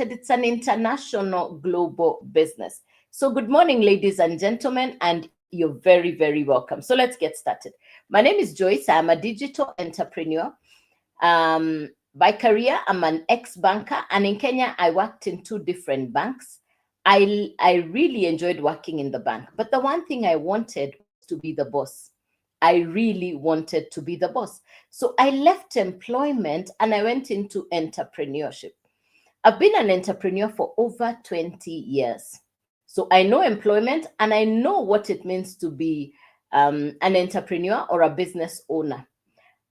It's an international global business. So good morning, ladies and gentlemen, and you're very, very welcome. So let's get started. My name is Joyce. I'm a digital entrepreneur. By career, I'm an ex-banker, and in Kenya, I worked in two different banks. I really enjoyed working in the bank, but the one thing I wanted was to be the boss. I really wanted to be the boss. So I left employment and I went into entrepreneurship. I've been an entrepreneur for over 20 years. So I know employment and I know what it means to be an entrepreneur or a business owner.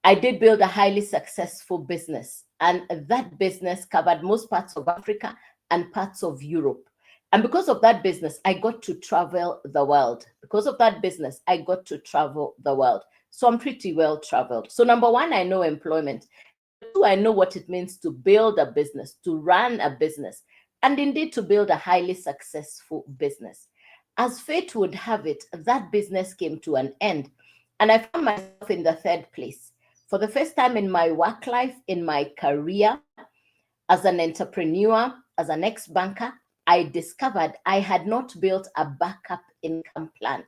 I did build a highly successful business, and that business covered most parts of Africa and parts of Europe. And because of that business, I got to travel the world. Because of that business, I got to travel the world. So I'm pretty well traveled. So number one, I know employment. Two, I know what it means to build a business, to run a business, and indeed to build a highly successful business. As fate would have it, that business came to an end, and I found myself in the third place. For the first time in my work life, in my career, as an entrepreneur, as an ex-banker, I discovered I had not built a backup income plan.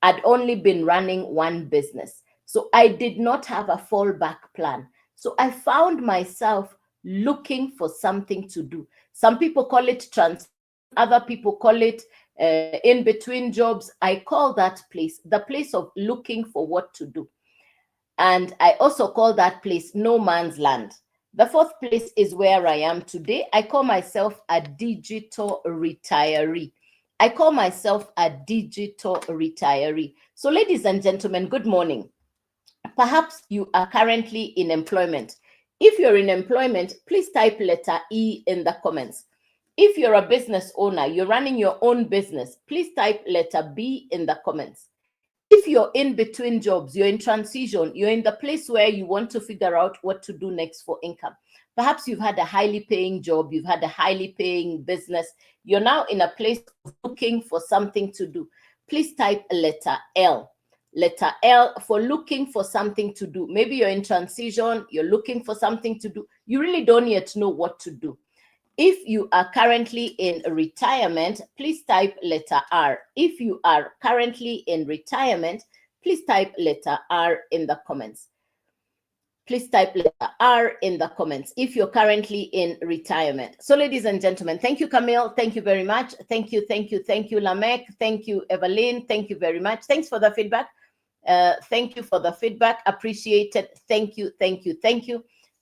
I'd only been running one business. So I did not have a fallback plan. So I found myself looking for something to do. Some people call it other people call it in between jobs. I call that place the place of looking for what to do. And I also call that place no man's land. The fourth place is where I am today. I call myself a digital retiree. I call myself a digital retiree. So ladies and gentlemen, good morning. Perhaps you are currently in employment. If you're in employment, please type letter E in the comments. If you're a business owner, you're running your own business, please type letter B in the comments. If you're in between jobs, you're in transition, you're in the place where you want to figure out what to do next for income. Perhaps you've had a highly paying job, you've had a highly paying business. You're now in a place of looking for something to do. Please type letter L. Letter L for looking for something to do. Maybe you're in transition, you're looking for something to do. You really don't yet know what to do. If you are currently in retirement, please type letter R. If you are currently in retirement, please type letter R in the comments. Please type letter R in the comments if you're currently in retirement. So ladies and gentlemen, thank you, Camille. Thank you very much. Thank you, Lamek. Thank you, Evelyn. Thank you very much. Thanks for the feedback. Thank you for the feedback. Appreciate it. Thank you.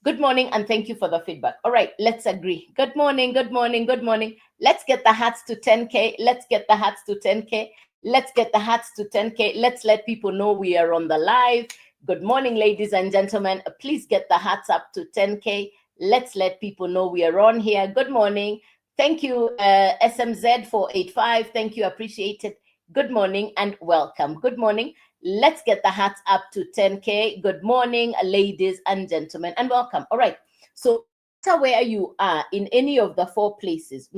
Good morning, and thank you for the feedback. All right, let's agree. Good morning. Let's get the hats to 10K. Let's get the hats to 10K. Let's let people know we are on the live. Good morning, ladies and gentlemen. Please get the hats up to 10K. Let's let people know we are on here. Good morning. Thank you, SMZ 485. Thank you. Appreciate it. Good morning and welcome. Good morning. Let's get the hats up to 10K. Good morning, ladies and gentlemen, and welcome. All right. So no matter where you are in any of the four places,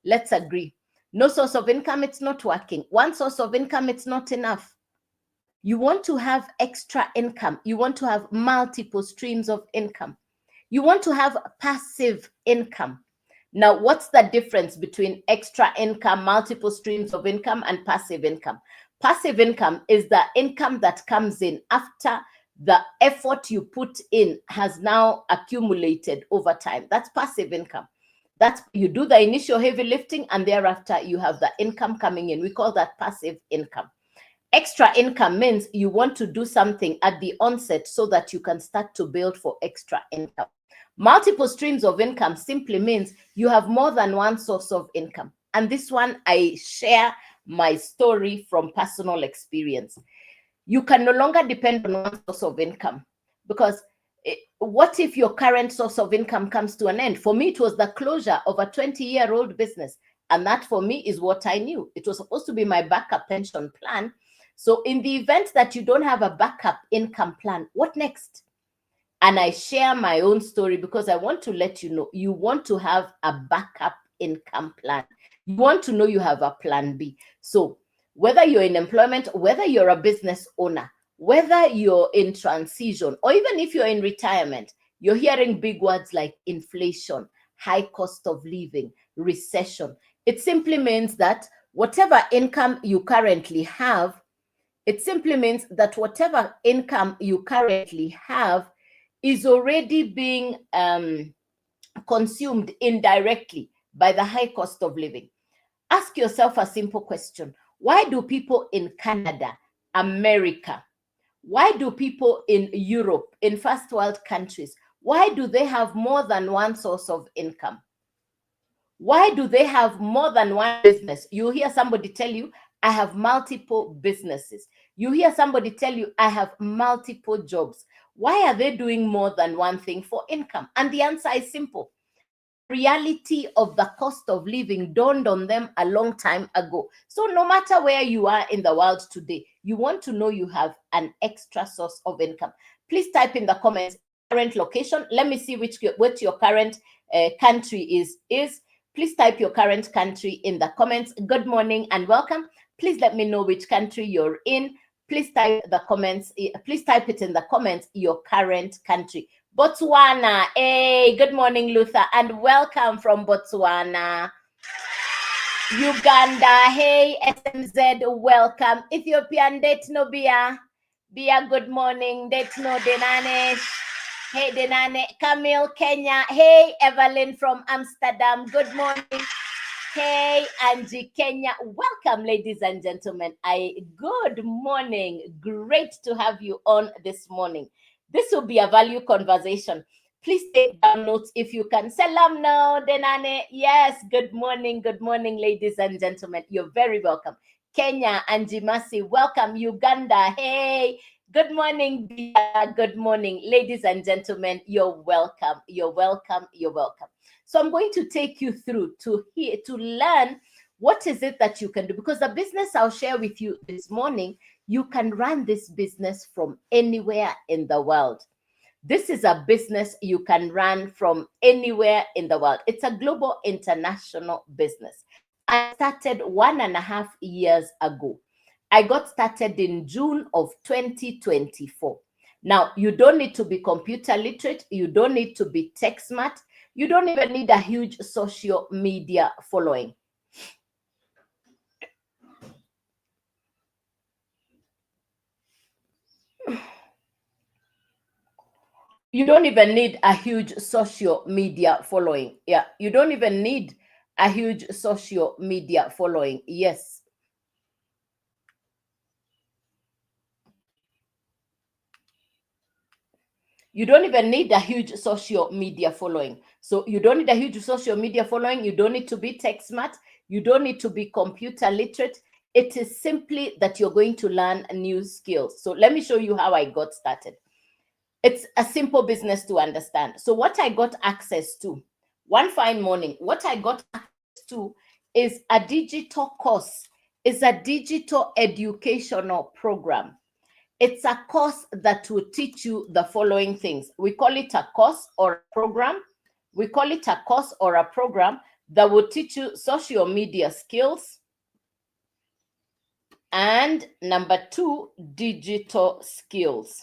let's agree. No source of income, it's not working. One source of income, it's not enough. You want to have extra income. You want to have multiple streams of income. You want to have passive income. Now, what's the difference between extra income, multiple streams of income, and passive income? Passive income is the income that comes in after the effort you put in has now accumulated over time. That's passive income. That's you do the initial heavy lifting and thereafter you have the income coming in. We call that passive income. Extra income means you want to do something at the onset so that you can start to build for extra income. Multiple streams of income simply means you have more than one source of income. And this one, I share my story from personal experience. You can no longer depend on one source of income because what if your current source of income comes to an end? For me, it was the closure of a 20-year-old business. And that for me is what I knew. It was supposed to be my backup pension plan. So in the event that you don't have a backup income plan, what next? And I share my own story because I want to let you know you want to have a backup income plan. You want to know you have a plan B. So whether you're in employment, whether you're a business owner, whether you're in transition, or even if you're in retirement, you're hearing big words like inflation, high cost of living, recession. It simply means that whatever income you currently have, is already being consumed indirectly by the high cost of living. Ask yourself a simple question. Why do people in Canada, America, why do people in Europe, in first world countries, why do they have more than one source of income? Why do they have more than one business? You hear somebody tell you, I have multiple businesses. You hear somebody tell you, I have multiple jobs. Why are they doing more than one thing for income? And the answer is simple. Reality of the cost of living dawned on them a long time ago. So no matter where you are in the world today, you want to know you have an extra source of income. Please type in the comments current location. Let me see what your current country is. Please type your current country in the comments. Good morning and welcome. Please let me know which country you're in. Please type the comments. Please type it in the comments, your current country. Botswana. Hey, good morning, Luther, and welcome from Botswana. Uganda. Hey, SMZ, welcome. Ethiopian, Detno Bia. Bia, good morning. Detno Denane. Hey, Denane. Camille, Kenya. Hey, Evelyn from Amsterdam. Good morning. Hey, Angie, Kenya. Welcome, ladies and gentlemen. Good morning. Great to have you on this morning. This will be a value conversation. Please take down notes if you can. Salam now, Denane. Yes, good morning, ladies and gentlemen. You're very welcome. Kenya, Angie Masi, welcome. Uganda, hey. Good morning, Bia. Good morning, ladies and gentlemen. You're welcome. You're welcome. You're welcome. So I'm going to take you through to learn what is it that you can do, because the business I'll share with you this morning, you can run this business from anywhere in the world. This is a business you can run from anywhere in the world. It's a global international business. I started 1.5 years ago. I got started in June of 2024. Now, you don't need to be computer literate. You don't need to be tech smart. You don't even need a huge social media following. You don't even need a huge social media following. Yeah, you don't even need a huge social media following. Yes. You don't even need a huge social media following. So you don't need a huge social media following. You don't need to be tech smart. You don't need to be computer literate. It is simply that you're going to learn new skills. So let me show you how I got started. It's a simple business to understand. So what I got access to, one fine morning, what I got access to is a digital course, is a digital educational program. It's a course that will teach you the following things. We call it a course or a program. We call it a course or a program that will teach you social media skills. And number 2, digital skills.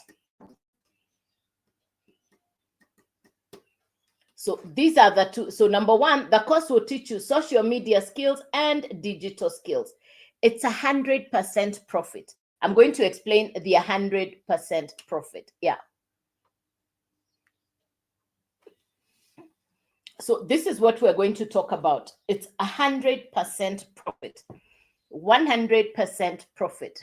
So these are the two. So number 1, the course will teach you social media skills and digital skills. It's 100% profit. I'm going to explain the 100% profit. Yeah. So this is what we're going to talk about. It's 100% profit. 100% profit.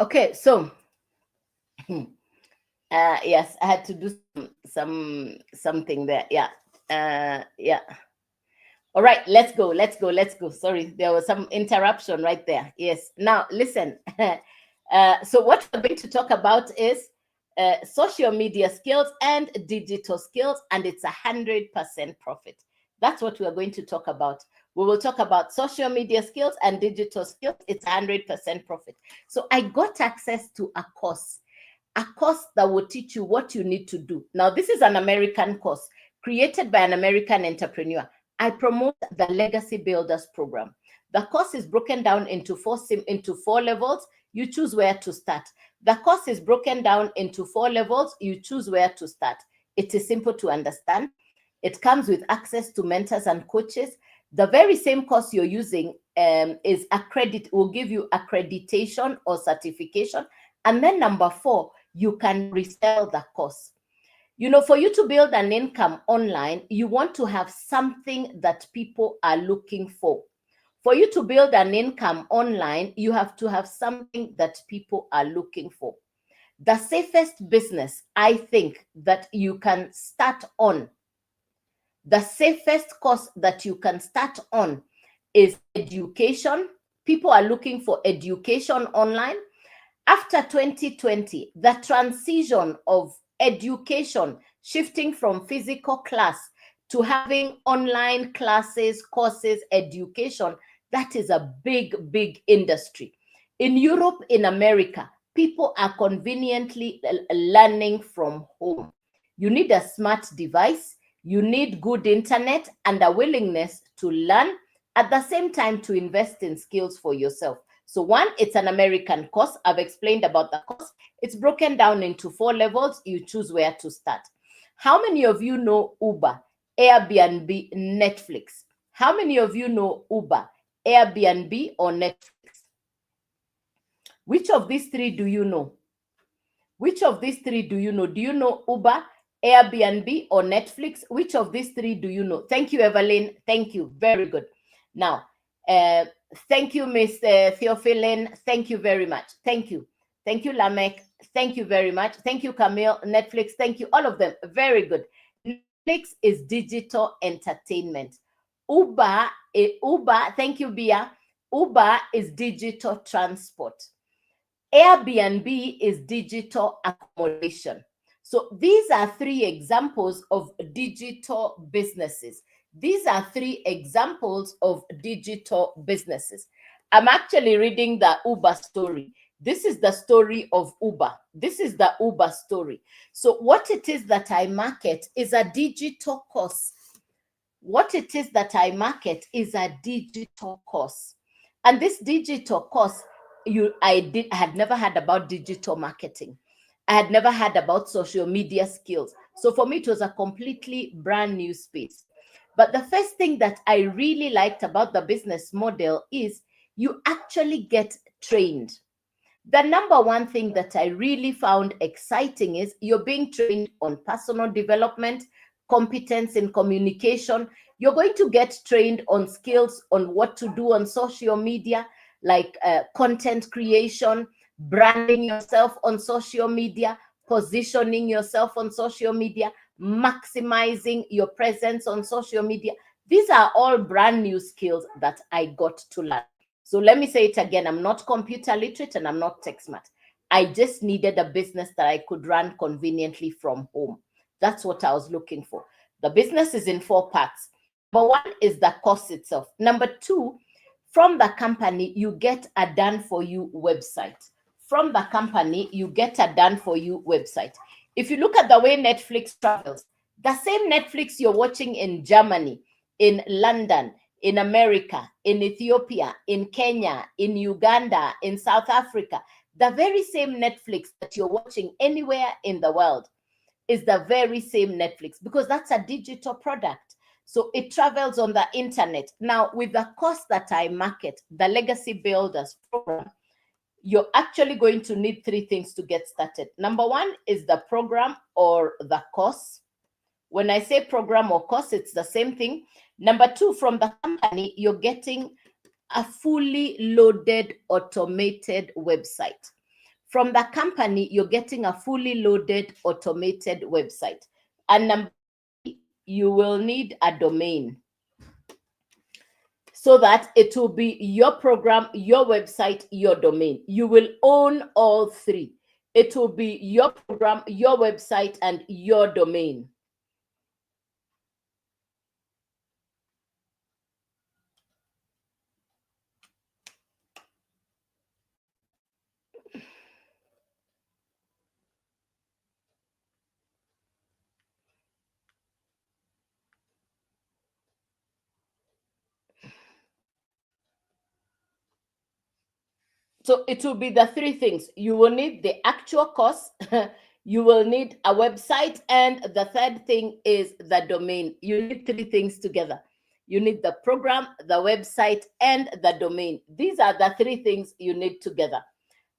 Okay, so yes, I had to do something there. Yeah. Yeah. All right, let's go. Sorry, there was some interruption right there. Yes. Now, listen. So what we're going to talk about is social media skills and digital skills, and it's 100% profit. That's what we're going to talk about. We will talk about social media skills and digital skills. It's 100% profit. So I got access to a course that will teach you what you need to do. Now, this is an American course created by an American entrepreneur. I promote the Legacy Builders program. The course is broken down into four levels. You choose where to start. The course is broken down into 4 levels. You choose where to start. It is simple to understand. It comes with access to mentors and coaches. The very same course you're using will give you accreditation or certification. And then number 4, you can resell the course. You know, for you to build an income online, you want to have something that people are looking for. For you to build an income online, you have to have something that people are looking for. The safest business, I think, that you can start on, the safest course that you can start on is education. People are looking for education online. After 2020, the transition of education shifting from physical class to having online classes, courses, education, that is a big, big industry. In Europe, in America, people are conveniently learning from home. You need a smart device, you need good internet, and a willingness to learn, at the same time to invest in skills for yourself. So 1, it's an American course. I've explained about the course. It's broken down into 4 levels. You choose where to start. How many of you know Uber, Airbnb, Netflix? How many of you know Uber, Airbnb, or Netflix? Which of these 3 do you know? Which of these 3 do you know? Do you know Uber, Airbnb, or Netflix? Which of these 3 do you know? Thank you, Evelyn. Thank you. Very good. Now, thank you, Miss Theophilin. Thank you very much. Thank you. Thank you, Lamek. Thank you very much. Thank you, Camille. Netflix. Thank you. All of them. Very good. Netflix is digital entertainment. Uber, thank you, Bia. Uber is digital transport. Airbnb is digital accommodation. So these are 3 examples of digital businesses. These are 3 examples of digital businesses. I'm actually reading the Uber story. This is the story of Uber. This is the Uber story. So what it is that I market is a digital course. What it is that I market is a digital course. And this digital course, I had never heard about digital marketing. I had never heard about social media skills. So for me, it was a completely brand new space. But the first thing that I really liked about the business model is you actually get trained. The number 1 thing that I really found exciting is you're being trained on personal development, competence in communication. You're going to get trained on skills on what to do on social media, like content creation, branding yourself on social media, positioning yourself on social media, maximizing your presence on social media. These are all brand new skills that I got to learn. So let me say it again. I'm not computer literate and I'm not tech smart. I just needed a business that I could run conveniently from home. That's what I was looking for. The business is in 4 parts. Number 1 is the course itself. Number 2, from the company, you get a done-for-you website. From the company, you get a done-for-you website. If you look at the way Netflix travels, the same Netflix you're watching in Germany, in London, in America, in Ethiopia, in Kenya, in Uganda, in South Africa, the very same Netflix that you're watching anywhere in the world is the very same Netflix, because that's a digital product. So it travels on the internet. Now, with the course that I market, the Legacy Builders program, you're actually going to need 3 things to get started. Number 1 is the program or the course. When I say program or course, it's the same thing. Number 2, from the company, you're getting a fully loaded automated website. From the company, you're getting a fully loaded automated website. And number 3, you will need a domain. so that it will be your program, your website, your domain. You will own all three. It will be your program, your website, and your domain. So it will be the three things. You will need the actual cost, you will need a website, and the third thing is the domain. You need three things together. You need the program, the website, and the domain. These are the three things you need together.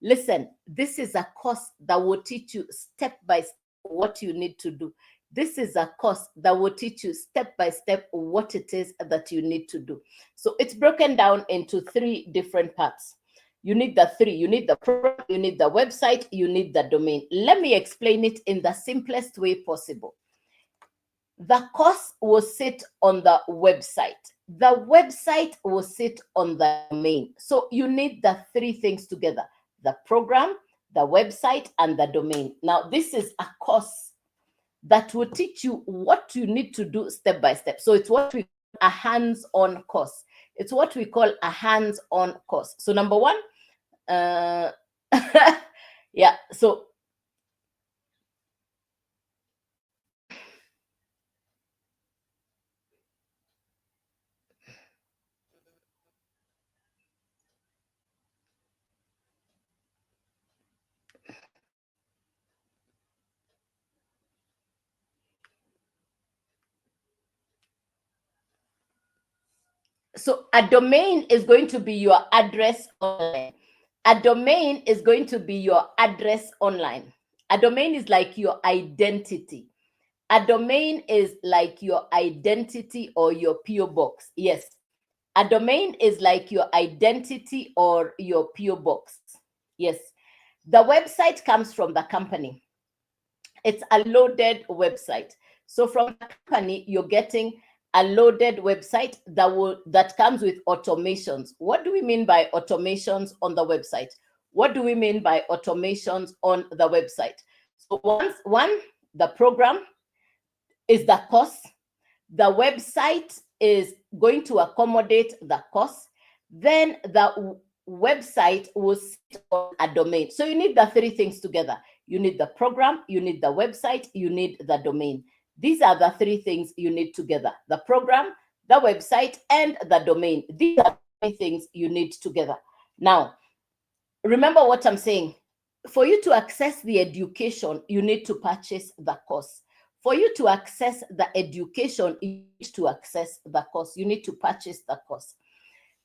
Listen, this is a course that will teach you step by step what you need to do. This is a course that will teach you step by step what it is that you need to do. So it's broken down into three different parts. You need the three. You need the program, you need the website, you need the domain. Let me explain it in the simplest way possible. The course will sit on the website. The website will sit on the domain. So you need the three things together: the program, the website, and the domain. Now, this is a course that will teach you what you need to do step by step. So it's what we call a hands-on course. It's what we call a hands-on course. So number one, yeah, so a domain is going to be your address online. A domain is going to be your address online. A domain is like your identity. A domain is like your identity or your PO box. Yes. A domain is like your identity or your PO box. Yes. The website comes from the company. It's a loaded website. So from the company, you're getting a loaded website that comes with automations. What do we mean by automations on the website? What do we mean by automations on the website? So the program is the course. The website is going to accommodate the course. Then the website will sit on a domain. So you need the three things together. You need the program, you need the website, you need the domain. These are the three things you need together: the program, the website, and the domain. These are the three things you need together. Now, remember what I'm saying. For you to access the education, you need to purchase the course. For you to access the education, you need to access the course. You need to purchase the course.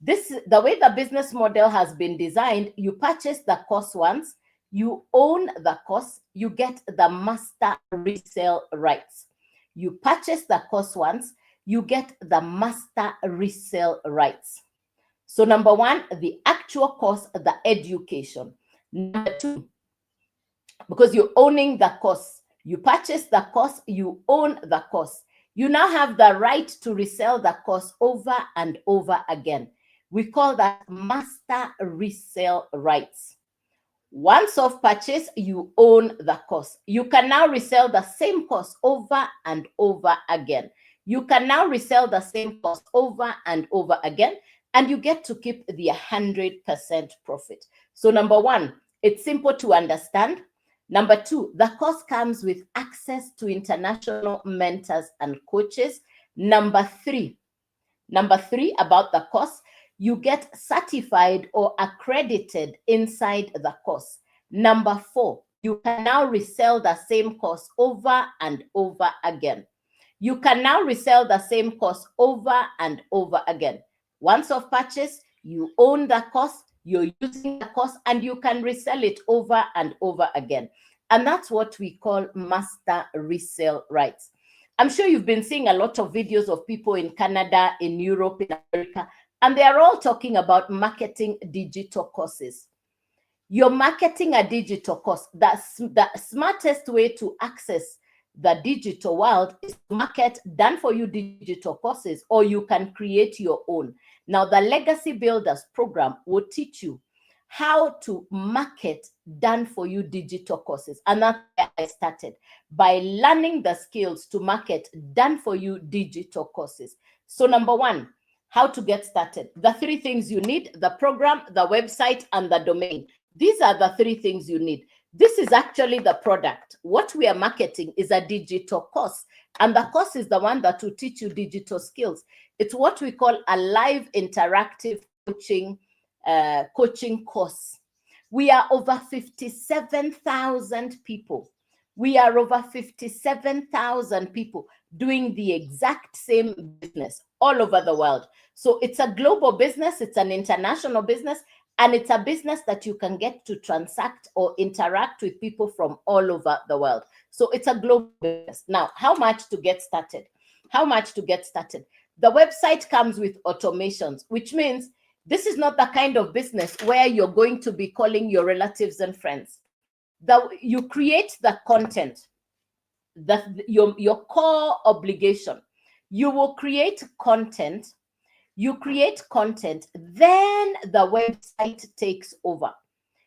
The way the business model has been designed, you purchase the course once, you own the course, you get the master resale rights. You purchase the course once, you get the master resale rights. So number one, the actual course, the education. Number two, because you're owning the course, you purchase the course, you own the course. You now have the right to resell the course over and over again. We call that master resale rights. Once off purchase, you own the course. You can now resell the same course over and over again. You can now resell the same course over and over again, and you get to keep the 100% profit. So number one, it's simple to understand. Number two, the course comes with access to international mentors and coaches. Number three about the course, you get certified or accredited inside the course. Number four, you can now resell the same course over and over again. You can now resell the same course over and over again. Once off purchase, you own the course, you're using the course, and you can resell it over and over again. And that's what we call master resale rights. I'm sure you've been seeing a lot of videos of people in Canada, in Europe, in America, and they are all talking about marketing digital courses. You're marketing a digital course. That's the smartest way to access the digital world is to market done for you digital courses, or you can create your own. Now, the Legacy Builders program will teach you how to market done for you digital courses. And that's where I started, by learning the skills to market done for you digital courses. So number one, how to get started. The three things you need: the program, the website, and the domain. These are the three things you need. This is actually the product. What we are marketing is a digital course, and the course is the one that will teach you digital skills. It's what we call a live interactive coaching course. We are over 57,000 people. We are over 57,000 people doing the exact same business all over the world. So it's a global business, it's an international business, and it's a business that you can get to transact or interact with people from all over the world. So it's a global business. Now, how much to get started? How much to get started? The website comes with automations, which means this is not the kind of business where you're going to be calling your relatives and friends. You create the content, your core obligation. You will create content. You create content, then the website takes over.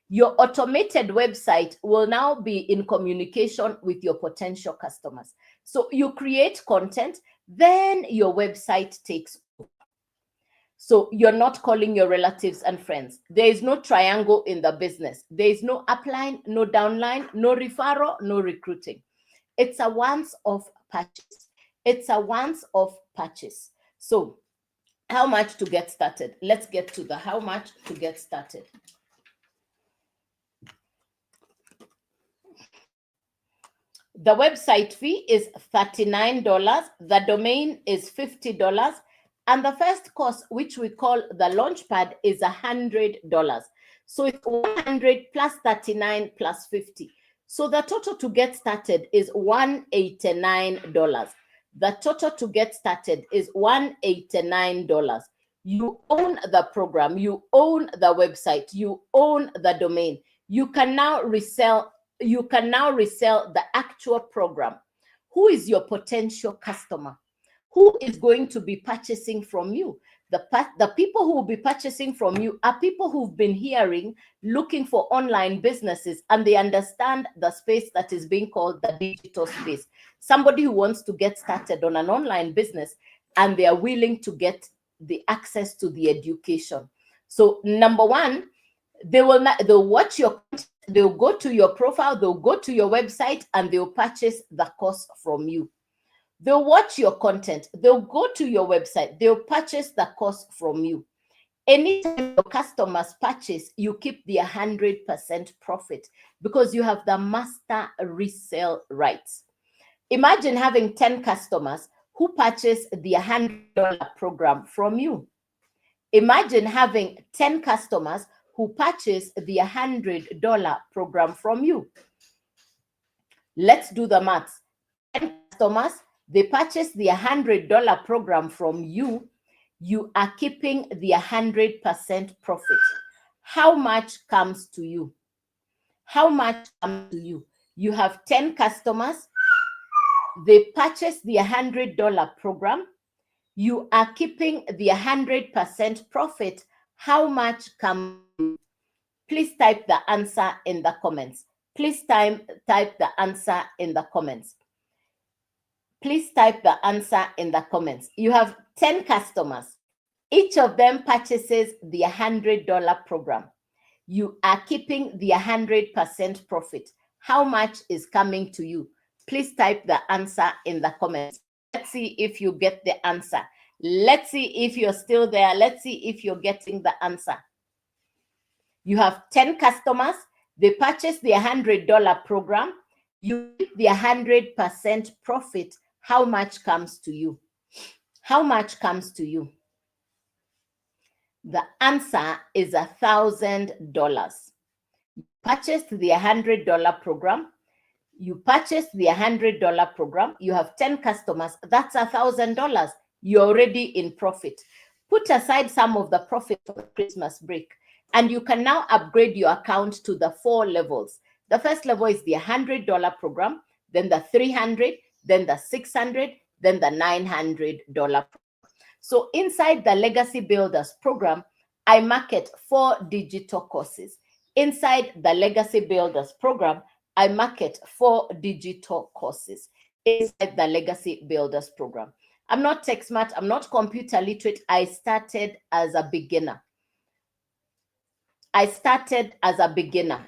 Your automated website will now be in communication with your potential customers. So you create content, then your website takes over. So you're not calling your relatives and friends. There is no triangle in the business. There is no upline, no downline, no referral, no recruiting. It's a once-off purchase. It's a once-off purchase. So how much to get started? Let's get to the how much to get started. The website fee is $39. The domain is $50. And the first course, which we call the Launchpad, is $100. So it's 100 plus 39 plus 50. So the total to get started is $189. The total to get started is $189. You own the program, you own the website, you own the domain. You can now resell the actual program. Who is your potential customer? Who is going to be purchasing from you? The people who will be purchasing from you are people who've been hearing, looking for online businesses, and they understand the space that is being called the digital space. Somebody who wants to get started on an online business, and they are willing to get the access to the education. So number one, they'll watch your content, they'll go to your profile, they'll go to your website, and they'll purchase the course from you. They'll watch your content, they'll go to your website, they'll purchase the course from you. Anytime your customers purchase, you keep the 100% profit because you have the master resale rights. Imagine having 10 customers who purchase the $100 program from you. Imagine having 10 customers who purchase the $100 program from you. Let's do the maths. 10 customers, they purchase the $100 program from you. You are keeping the 100% profit. How much comes to you? How much comes to you? You have 10 customers. They purchase the $100 program. You are keeping the 100% profit. How much comes to you? Please type the answer in the comments. Please type the answer in the comments. Please type the answer in the comments. You have 10 customers. Each of them purchases the $100 program. You are keeping the 100% profit. How much is coming to you? Please type the answer in the comments. Let's see if you get the answer. Let's see if you're still there. Let's see if you're getting the answer. You have 10 customers. They purchase the $100 program. You keep the 100% profit. How much comes to you? How much comes to you? The answer is $1,000. You purchased the $100 program. You purchased the $100 program. You have 10 customers. That's $1,000. You're already in profit. Put aside some of the profit for the Christmas break, and you can now upgrade your account to the 4 levels. The first level is the $100 program. then the $300, then the $600, then the $900. So inside the Legacy Builders program, I market 4 digital courses. Inside the Legacy Builders program, I market 4 digital courses inside the Legacy Builders program. I'm not tech smart. I'm not computer literate. I started as a beginner.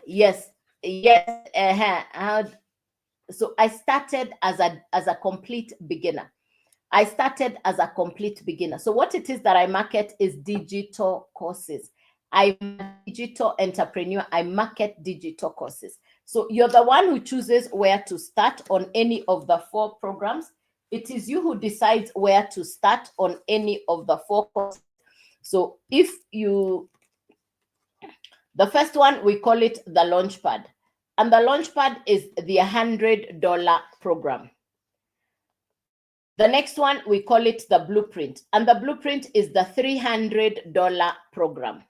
Yes, yes. So I started as a complete beginner. So what it is that I market is digital courses. I'm a digital entrepreneur. I market digital courses. So you're the one who chooses where to start on any of the 4 programs. It is you who decides where to start on any of the 4 courses. So the first one, we call it the Launchpad. And the Launchpad is the $100 program. The next one, we call it the Blueprint. And the Blueprint is the $300 program.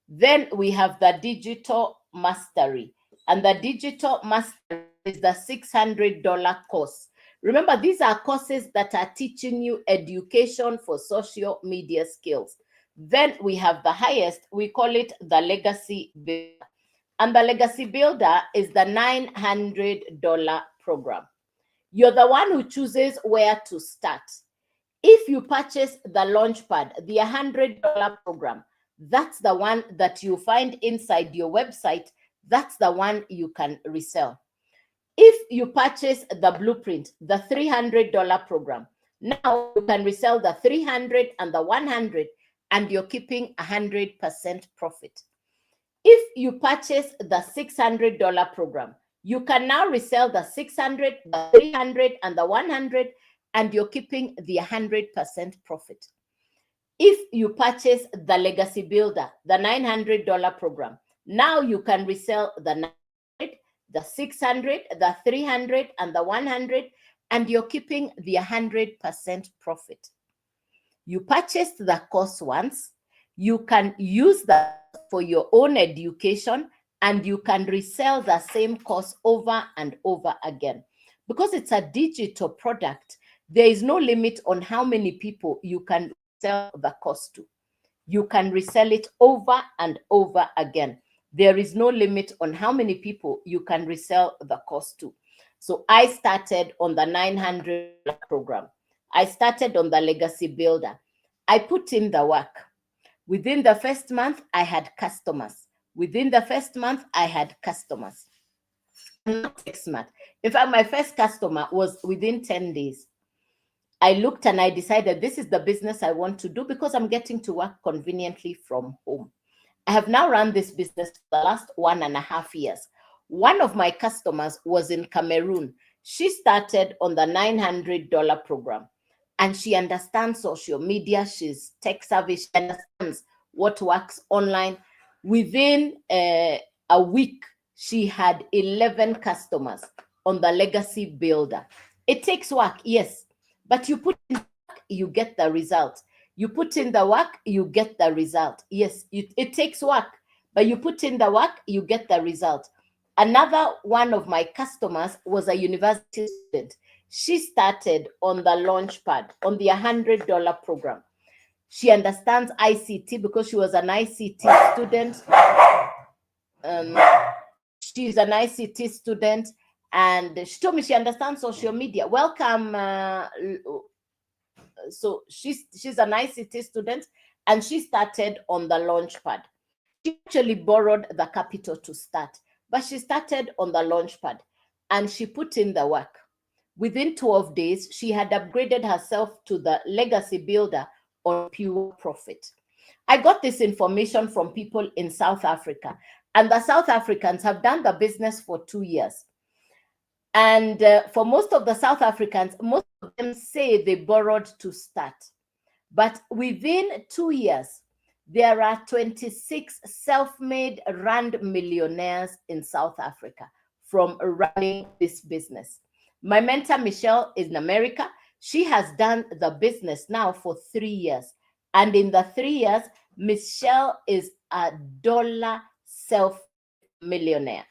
Then we have the Digital Mastery. And the Digital Mastery is the $600 course. Remember, these are courses that are teaching you education for social media skills. Then we have the highest, we call it the Legacy Builder. And the Legacy Builder is the $900 program. You're the one who chooses where to start. If you purchase the Launchpad, the $100 program, that's the one that you find inside your website. That's the one you can resell. If you purchase the Blueprint, the $300 program, now you can resell the 300 and the 100, and you're keeping 100% profit. If you purchase the $600 program, you can now resell the 600, the 300, and the 100, and you're keeping the 100% profit. If you purchase the Legacy Builder, the $900 program, now you can resell the 900, the 600, the 300, and the 100, and you're keeping the 100% profit. You purchased the course once, you can use that for your own education, and you can resell the same course over and over again. Because it's a digital product, there is no limit on how many people you can sell the course to. You can resell it over and over again. There is no limit on how many people you can resell the course to. So I started on the $900 program. I started on the Legacy Builder. I put in the work. Within the first month, I had customers. Within the first month, I had customers. I'm not smart. In fact, my first customer was within 10 days. I looked and I decided this is the business I want to do because I'm getting to work conveniently from home. I have now run this business for the last 1.5 years. One of my customers was in Cameroon. She started on the $900 program, and she understands social media. She's tech savvy. She understands what works online. Within a week, she had 11 customers on the Legacy Builder. It takes work, yes, but you put in the work, you get the result. You put in the work, you get the result. Yes, it takes work, but you put in the work, you get the result. Another one of my customers was a university student. She started on the Launchpad, on the $100 program. She understands ICT because she was an ICT student. She's an ICT student, and she told me she understands social media. Welcome. So she's an ICT student, and she started on the Launchpad. She actually borrowed the capital to start, but she started on the Launchpad, and she put in the work. Within 12 days, she had upgraded herself to the Legacy Builder on pure profit. I got this information from people in South Africa, and the South Africans have done the business for 2 years. And for most of the South Africans, most of them say they borrowed to start. But within 2 years, there are 26 self-made rand millionaires in South Africa from running this business. My mentor, Michelle, is in America. She has done the business now for 3 years. And in the 3 years, Michelle is a dollar self-millionaire.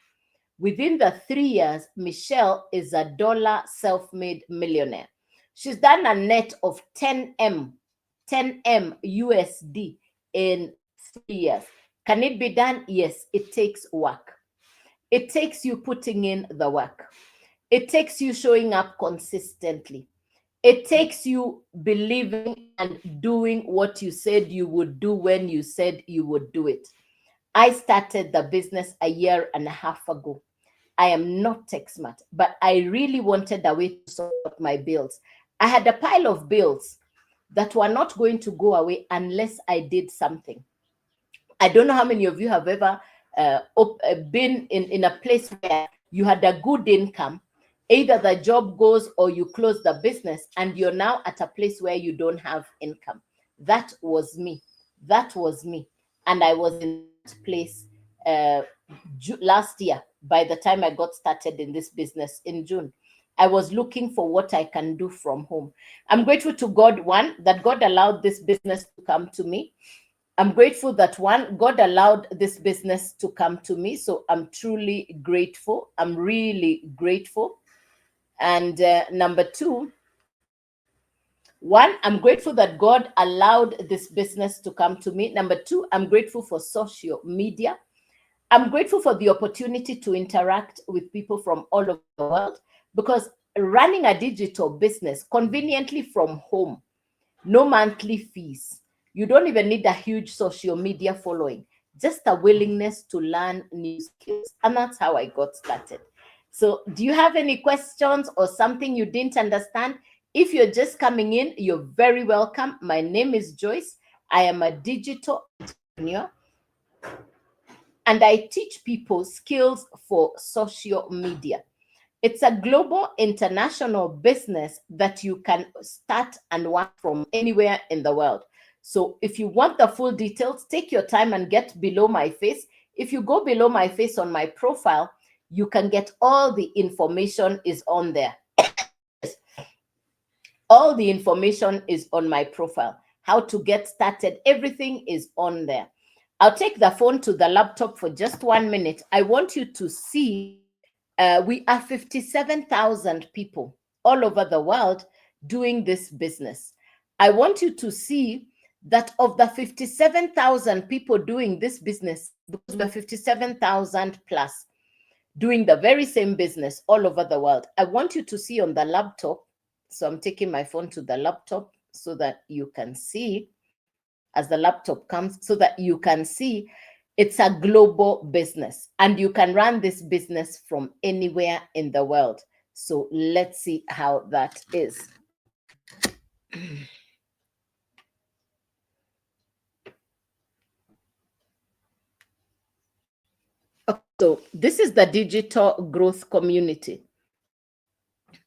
Within the 3 years, Michelle is a dollar self-made millionaire. She's done a net of 10M USD in 3 years. Can it be done? Yes, it takes work. It takes you putting in the work. It takes you showing up consistently. It takes you believing and doing what you said you would do when you said you would do it. I started the business a year and a half ago. I am not tech smart, but I really wanted a way to support my bills. I had a pile of bills that were not going to go away unless I did something. I don't know how many of you have ever been in a place where you had a good income. Either the job goes or you close the business and you're now at a place where you don't have income. That was me. That was me. And I was in that place last year by the time I got started in this business in June. I was looking for what I can do from home. I'm grateful to God, one, that God allowed this business to come to me. I'm grateful that, one, God allowed this business to come to me. So I'm truly grateful. I'm really grateful. And number two, one, I'm grateful that God allowed this business to come to me. Number two, I'm grateful for social media. I'm grateful for the opportunity to interact with people from all over the world, because running a digital business conveniently from home, no monthly fees. You don't even need a huge social media following, just a willingness to learn new skills. And that's how I got started. So do you have any questions or something you didn't understand? If you're just coming in, you're very welcome. My name is Joyce. I am a digital entrepreneur, and I teach people skills for social media. It's a global international business that you can start and work from anywhere in the world. So if you want the full details, take your time and get below my face. If you go below my face on my profile, you can get all the information is on there. All the information is on my profile. How to get started, everything is on there. I'll take the phone to the laptop for just 1 minute. I want you to see we are 57,000 people all over the world doing this business. I want you to see that of the 57,000 people doing this business, because we're 57,000 plus doing the very same business all over the world. I want you to see on the laptop. So I'm taking my phone to the laptop so that you can see as the laptop comes, so that you can see it's a global business and you can run this business from anywhere in the world. So let's see how that is. So this is the digital growth community.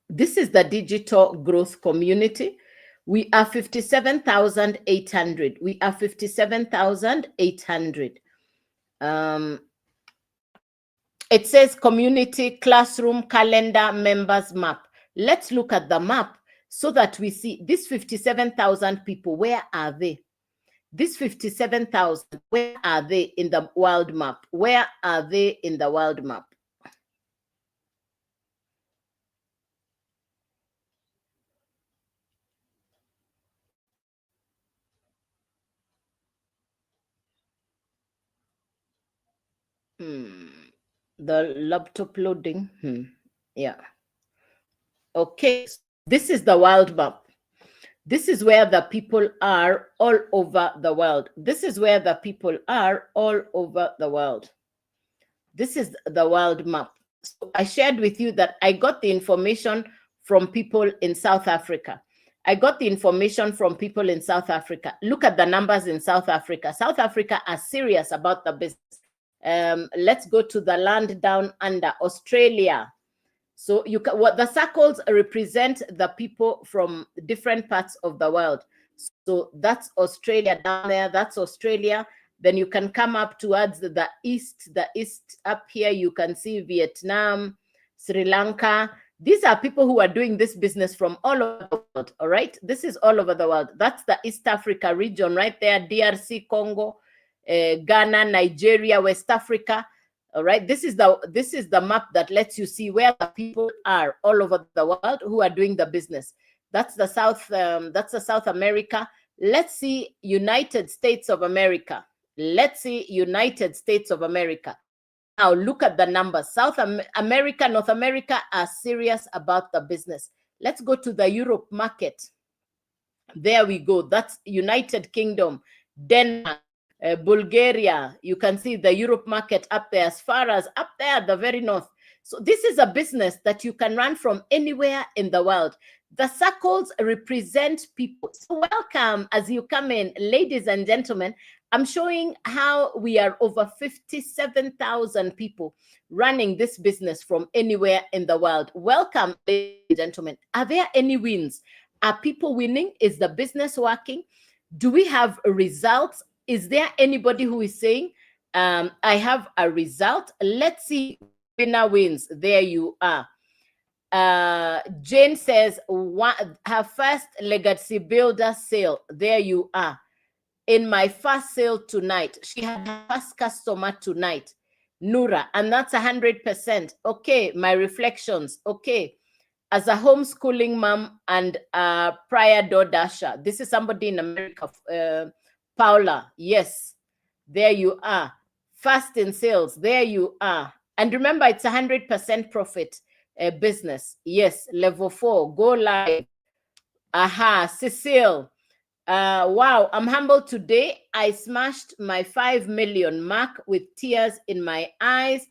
This is the digital growth community. We are 57,800. We are 57,800. It says community, classroom, calendar, members map. Let's look at the map so that we see these 57,000 people. Where are they? These 57,000, where are they in the world map? Where are they in the world map? The laptop loading. Yeah. Okay. This is the world map. This is where the people are all over the world. This is where the people are all over the world. This is the world map. So I shared with you that I got the information from people in South Africa. I got the information from people in South Africa. Look at the numbers in South Africa. South Africa are serious about the business. Let's go to the land down under, Australia. So you can, what the circles represent the people from different parts of the world. So that's Australia down there. That's Australia. Then you can come up towards the east up here. You can see Vietnam, Sri Lanka. These are people who are doing this business from all over the world. All right. This is all over the world. That's the East Africa region right there. DRC, Congo, Ghana, Nigeria, West Africa. All right, this is the map that lets you see where the people are all over the world who are doing the business. That's the South America. Let's see United States of America. Let's see United States of America. Now look at the numbers. America, North America are serious about the business. Let's go to the Europe market. There we go. That's United Kingdom, Denmark, Bulgaria. You can see the Europe market up there, as far as up there at the very north. So this is a business that you can run from anywhere in the world. The circles represent people. So welcome as you come in, ladies and gentlemen. I'm showing how we are over 57,000 people running this business from anywhere in the world. Welcome, ladies and gentlemen. Are there any wins? Are people winning? Is the business working? Do we have results? Is there anybody who is saying, I have a result? Let's see, winner wins. There you are. Jane says, her first legacy builder sale. There you are. In my first sale tonight, she had her first customer tonight, Nura, and that's 100%. Okay, my reflections. Okay, as a homeschooling mom and prior door dasher, this is somebody in America, Paula. Yes, there you are. First in sales, there you are. And remember, it's 100% profit business. Yes, level 4, go live. Aha, Cecile. Wow, I'm humbled today. I smashed my 5 million mark with tears in my eyes.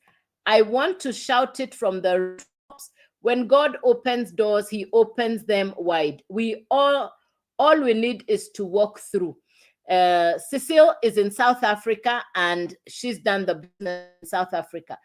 I want to shout it from the rooftops. When God opens doors, he opens them wide. We all we need is to walk through. Cecile is in South Africa and she's done the business in South Africa.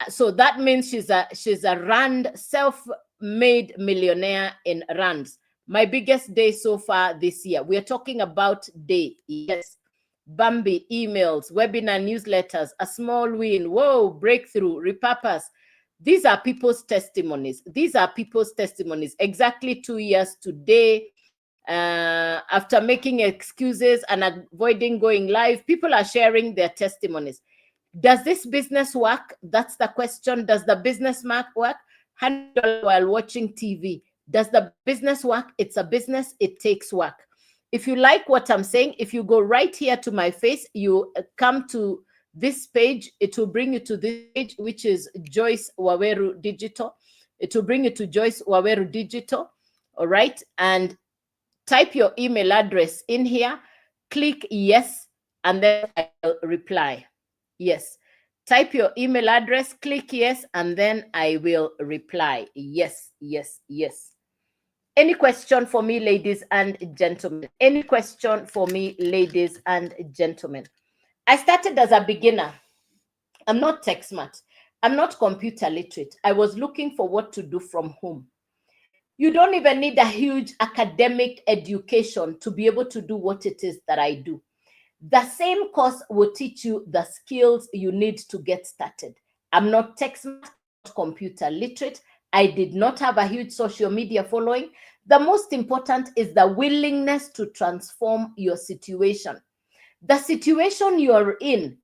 So that means she's a Rand, self-made millionaire in Rands. My biggest day so far this year. We are talking about day. Yes. Bambi, emails, webinar, newsletters, a small win. Whoa, breakthrough, repurpose. These are people's testimonies. These are people's testimonies. Exactly 2 years today. After making excuses and avoiding going live, people are sharing their testimonies. Does this business work? That's the question. Does the business work? $100 while watching TV. Does the business work? It's a business. It takes work. If you like what I'm saying, if you go right here to my face, you come to this page. It will bring you to this page, which is Joyce Waweru Digital. It will bring you to Joyce Waweru Digital. All right. And type your email address in here. Click yes, and then I'll reply. Yes. Type your email address, click yes, and then I will reply. Yes, yes, yes. Any question for me, ladies and gentlemen? Any question for me, ladies and gentlemen? I started as a beginner. I'm not tech smart. I'm not computer literate. I was looking for what to do from home. You don't even need a huge academic education to be able to do what it is that I do. The same course will teach you the skills you need to get started. I'm not tech smart, not computer literate. I did not have a huge social media following. The most important is the willingness to transform your situation. The situation you're in,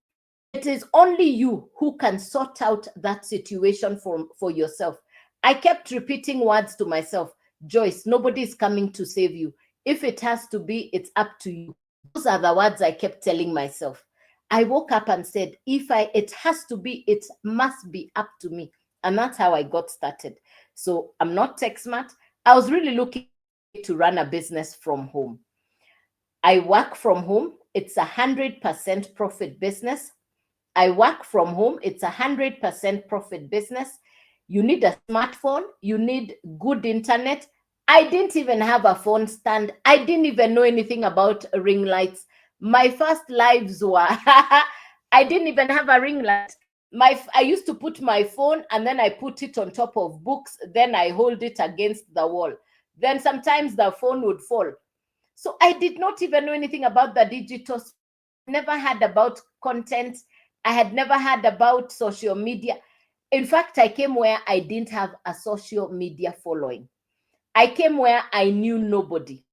it is only you who can sort out that situation for yourself. I kept repeating words to myself. Joyce, nobody is coming to save you. If it has to be, it's up to you. Those are the words I kept telling myself. I woke up and said, it has to be, it must be up to me. And that's how I got started. So I'm not tech smart. I was really looking to run a business from home. I work from home. It's 100% profit business. I work from home. It's 100% profit business. You need a smartphone. You need good internet. I didn't even have a phone stand. I didn't even know anything about ring lights. My first lives were, I didn't even have a ring light. I used to put my phone and then I put it on top of books. Then I hold it against the wall. Then sometimes the phone would fall. So I did not even know anything about the digital. Never had about content. I had never had about social media. In fact, I came where I didn't have a social media following. I came where I knew nobody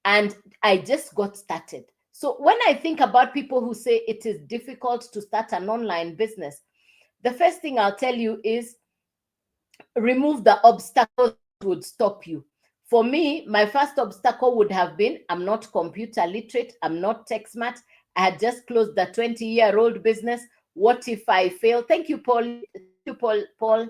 and I just got started. So when I think about people who say it is difficult to start an online business, The first thing I'll tell you is remove the obstacles that would stop you. For me, my first obstacle would have been I'm not computer literate, I'm not tech smart. I had just closed the 20-year-old business. What if I fail? Thank you, Paul. Thank you, Paul.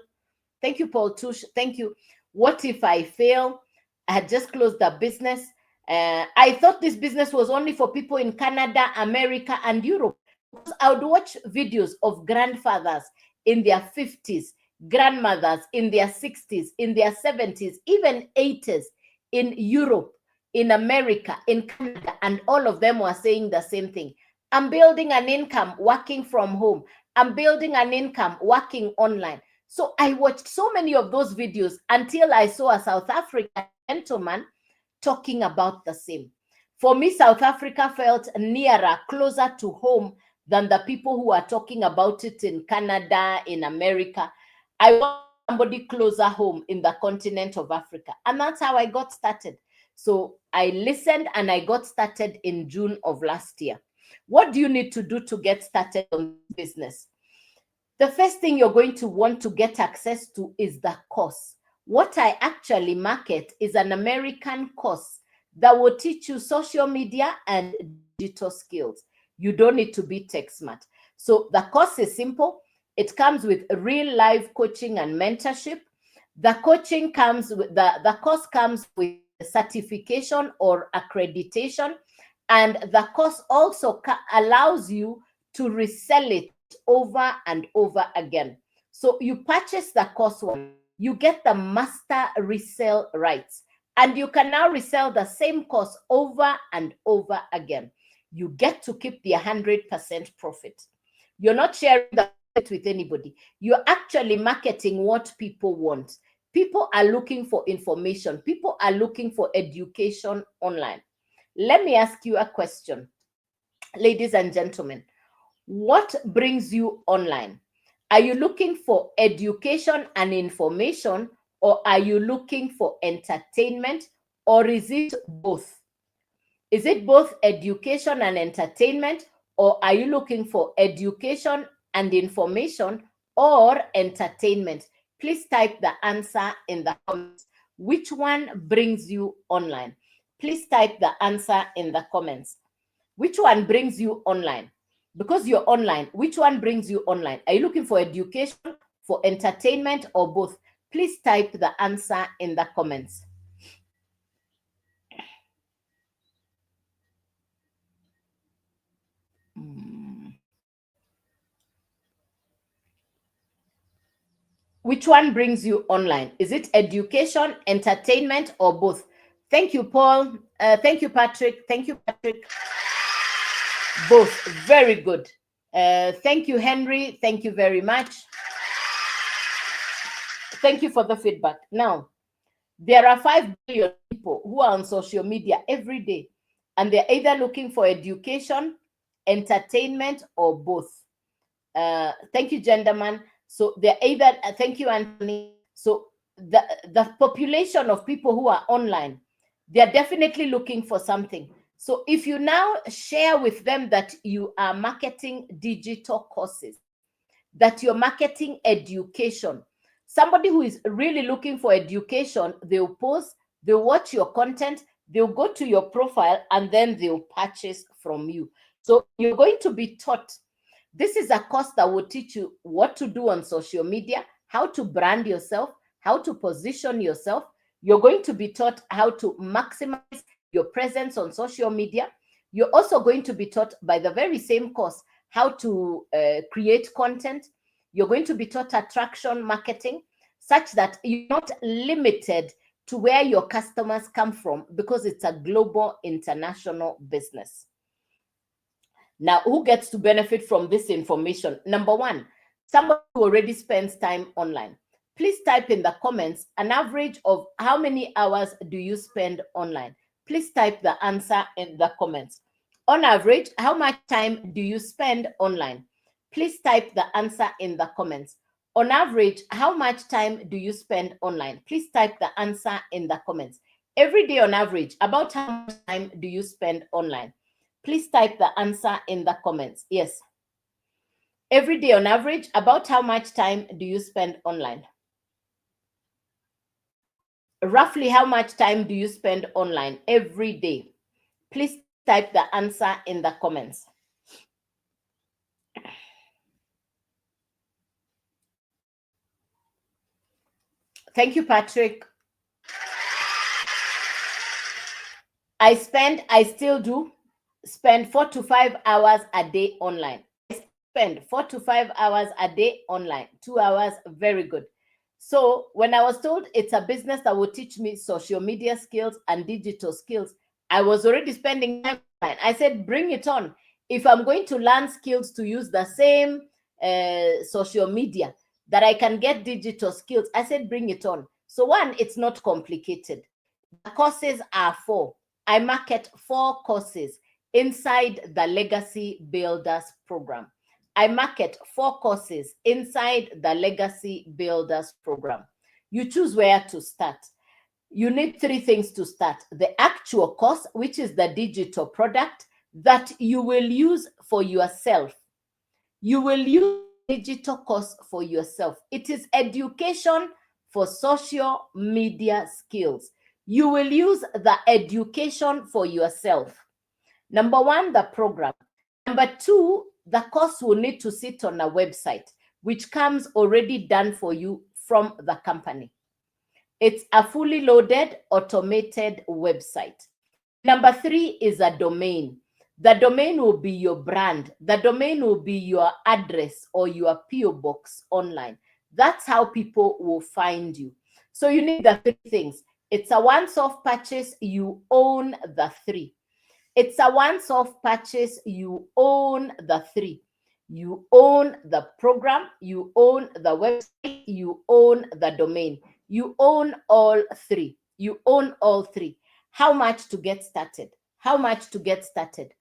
Thank you, Paul Tush. Thank you. What if I fail? I had just closed the business. I thought this business was only for people in Canada, America, and Europe. Because I would watch videos of grandfathers in their 50s, grandmothers in their 60s, in their 70s, even 80s in Europe, in America, in Canada, and all of them were saying the same thing. I'm building an income working from home. I'm building an income working online. So I watched so many of those videos until I saw a South African gentleman talking about the same. For me, South Africa felt nearer, closer to home than the people who are talking about it in Canada, in America. I want somebody closer home in the continent of Africa. And that's how I got started. So I listened and I got started in June of last year. What do you need to do to get started on business? The first thing you're going to want to get access to is the course. What I actually market is an American course that will teach you social media and digital skills. You don't need to be tech smart. So the course is simple. It comes with real life coaching and mentorship. The coaching comes with the course comes with certification or accreditation, and the course also allows you to resell it over and over again. So you purchase the course one, you get the master resale rights, and you can now resell the same course over and over again. You get to keep the 100% profit. You're not sharing the profit with anybody. You're actually marketing what people want. People are looking for information. People are looking for education online. Let me ask you a question, ladies and gentlemen. What brings you online? Are you looking for education and information, or are you looking for entertainment, or is it both? Is it both education and entertainment, or are you looking for education and information or entertainment? Please type the answer in the comments. Which one brings you online? Please type the answer in the comments. Which one brings you online? Because you're online, which one brings you online? Are you looking for education, for entertainment, or both? Please type the answer in the comments. Which one brings you online? Is it education, entertainment, or both? Thank you, Paul. Thank you, Patrick. Thank you, Patrick. Both. Very good. Thank you, Henry. Thank you very much. Thank you for the feedback. Now, there are 5 billion people who are on social media every day, and they're either looking for education, entertainment, or both. Thank you, Genderman. So they're either, thank you, Anthony. So the population of people who are online, they're definitely looking for something. So if you now share with them that you are marketing digital courses, that you're marketing education, somebody who is really looking for education, they'll post, they'll watch your content, they'll go to your profile, and then they'll purchase from you. So you're going to be taught. This is a course that will teach you what to do on social media, how to brand yourself, how to position yourself. You're going to be taught how to maximize your presence on social media. You're also going to be taught by the very same course how to create content. You're going to be taught attraction marketing, such that you're not limited to where your customers come from, because it's a global, international business. Now, who gets to benefit from this information? Number one, somebody who already spends time online. Please type in the comments an average of how many hours do you spend online. Please type the answer in the comments. On average, how much time do you spend online? Please type the answer in the comments. On average, how much time do you spend online? Please type the answer in the comments. Every day on average, about how much time do you spend online? Please type the answer in the comments. Yes. Every day on average, about how much time do you spend online? Roughly how much time do you spend online every day? Please type the answer in the comments. Thank you, Patrick. I still do spend 4 to 5 hours a day online. I spend 4 to 5 hours a day online. 2 hours, very good. So when I was told it's a business that will teach me social media skills and digital skills, I was already spending time online. I said, bring it on. If I'm going to learn skills to use the same social media that I can get digital skills, I said, bring it on. So one, it's not complicated. The courses are 4. I market 4 courses inside the Legacy Builders program. I market 4 courses inside the Legacy Builders program. You choose where to start. You need 3 things to start. The actual course, which is the digital product that you will use for yourself. You will use digital course for yourself. It is education for social media skills. You will use the education for yourself. Number 1, the program. Number 2, the course will need to sit on a website, which comes already done for you from the company. It's a fully loaded, automated website. Number 3 is a domain. The domain will be your brand. The domain will be your address or your PO box online. That's how people will find you. So you need the 3 things. It's a once-off purchase. You own the 3. It's a once-off purchase. You own the 3. You own the program. You own the website. You own the domain. You own all 3. You own all 3. How much to get started? How much to get started?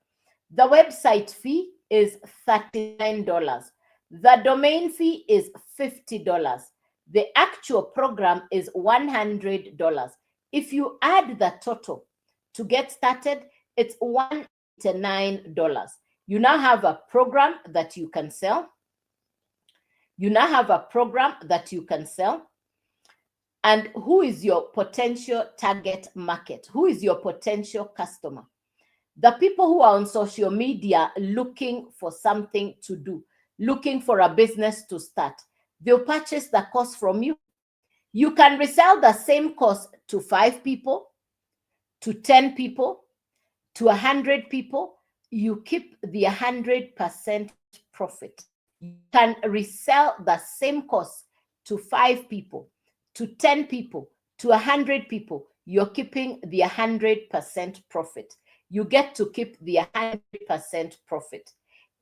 The website fee is $39. The domain fee is $50. The actual program is $100. If you add the total to get started, it's $189. You now have a program that you can sell. You now have a program that you can sell. And who is your potential target market? Who is your potential customer? The people who are on social media looking for something to do, looking for a business to start. They'll purchase the course from you. You can resell the same course to 5 people, to 10 people, to 100 people. You keep the 100% profit. You can resell the same course to 5 people, to 10 people, to 100 people. You're keeping the 100% profit. You get to keep the 100% profit.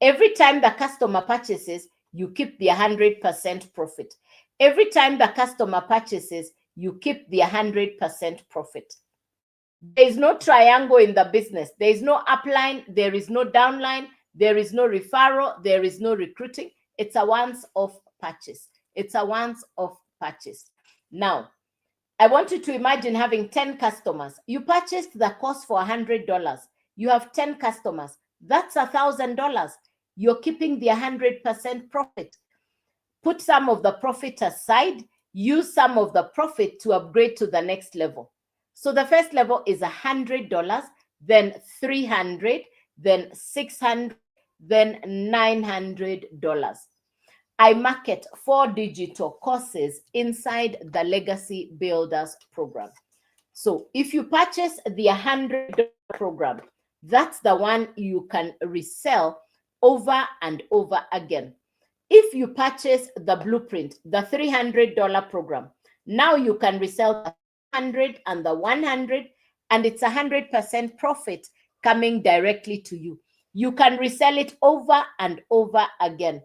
Every time the customer purchases, you keep the 100% profit. Every time the customer purchases, you keep the 100% profit. There is no triangle in the business. There is no upline. There is no downline. There is no referral. There is no recruiting. It's a once-off purchase. It's a once-off purchase. Now, I want you to imagine having 10 customers. You purchased the course for $100. You have 10 customers. That's $1,000. You're keeping the 100% profit. Put some of the profit aside. Use some of the profit to upgrade to the next level. So the first level is $100, then $300, then $600, then $900. I market 4 digital courses inside the Legacy Builders program. So if you purchase the $100 program, that's the one you can resell over and over again. If you purchase the blueprint, the $300 program, now you can resell the 100 and the 100, and it's 100% profit coming directly to you. You can resell it over and over again.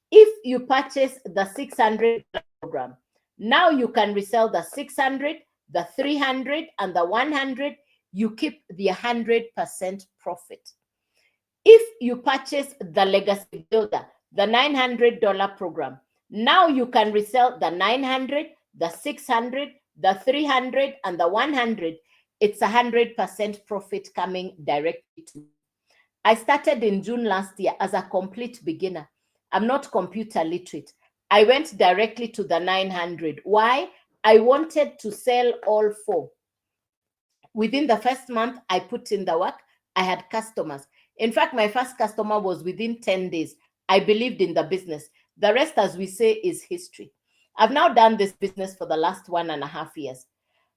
If you purchase the $600 program, now you can resell the 600, the 300, and the 100. You keep the 100% profit. If you purchase the Legacy Builder, the $900 program, now you can resell the 900, the 600, the 300, and the 100. It's 100% profit coming directly to you. I started in June last year as a complete beginner. I'm not computer literate. I went directly to the 900. Why? I wanted to sell all four. Within the first month, I put in the work. I had customers. In fact, my first customer was within 10 days. I believed in the business. The rest, as we say, is history. I've now done this business for the last 1.5 years.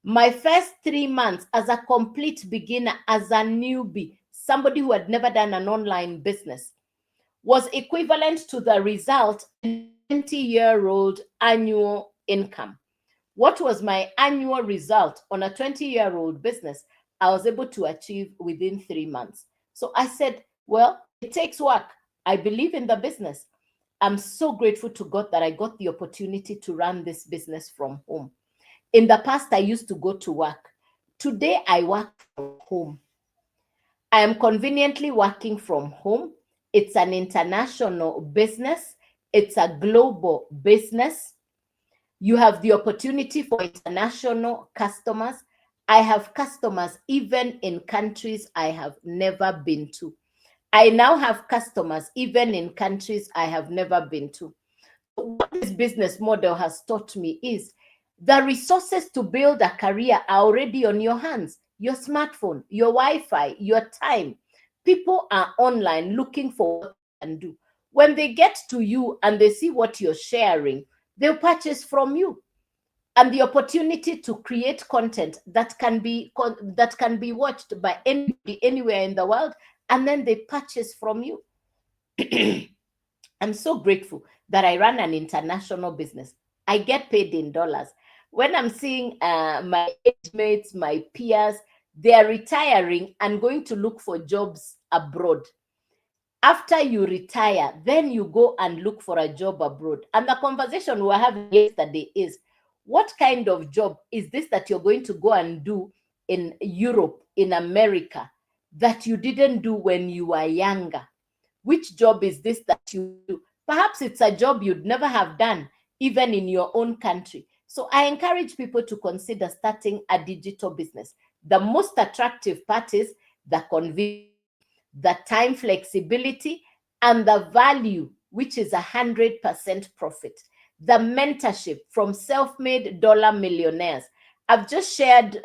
My first 3 months as a complete beginner, as a newbie, somebody who had never done an online business, was equivalent to the result in 20-year-old annual income. What was my annual result on a 20-year-old business? I was able to achieve within 3 months. So I said, well, it takes work. I believe in the business. I'm so grateful to God that I got the opportunity to run this business from home. In the past, I used to go to work. Today, I work from home. I am conveniently working from home. It's an international business. It's a global business. You have the opportunity for international customers. I have customers even in countries I have never been to. I now have customers even in countries I have never been to. What this business model has taught me is the resources to build a career are already on your hands. Your smartphone, your Wi-Fi, your time. People are online looking for what they can do. When they get to you and they see what you're sharing, they'll purchase from you. And the opportunity to create content that can be watched by anybody anywhere in the world, and then they purchase from you. I'm so grateful that I run an international business. I get paid in dollars. When I'm seeing my age mates, my peers, they are retiring and going to look for jobs abroad. After you retire, then you go and look for a job abroad. And the conversation we were having yesterday is, what kind of job is this that you're going to go and do in Europe, in America, that you didn't do when you were younger? Which job is this that you do? Perhaps it's a job you'd never have done, even in your own country. So I encourage people to consider starting a digital business. The most attractive part is the convenience, the time flexibility, and the value, which is 100% profit. The mentorship from self-made dollar millionaires. I've just shared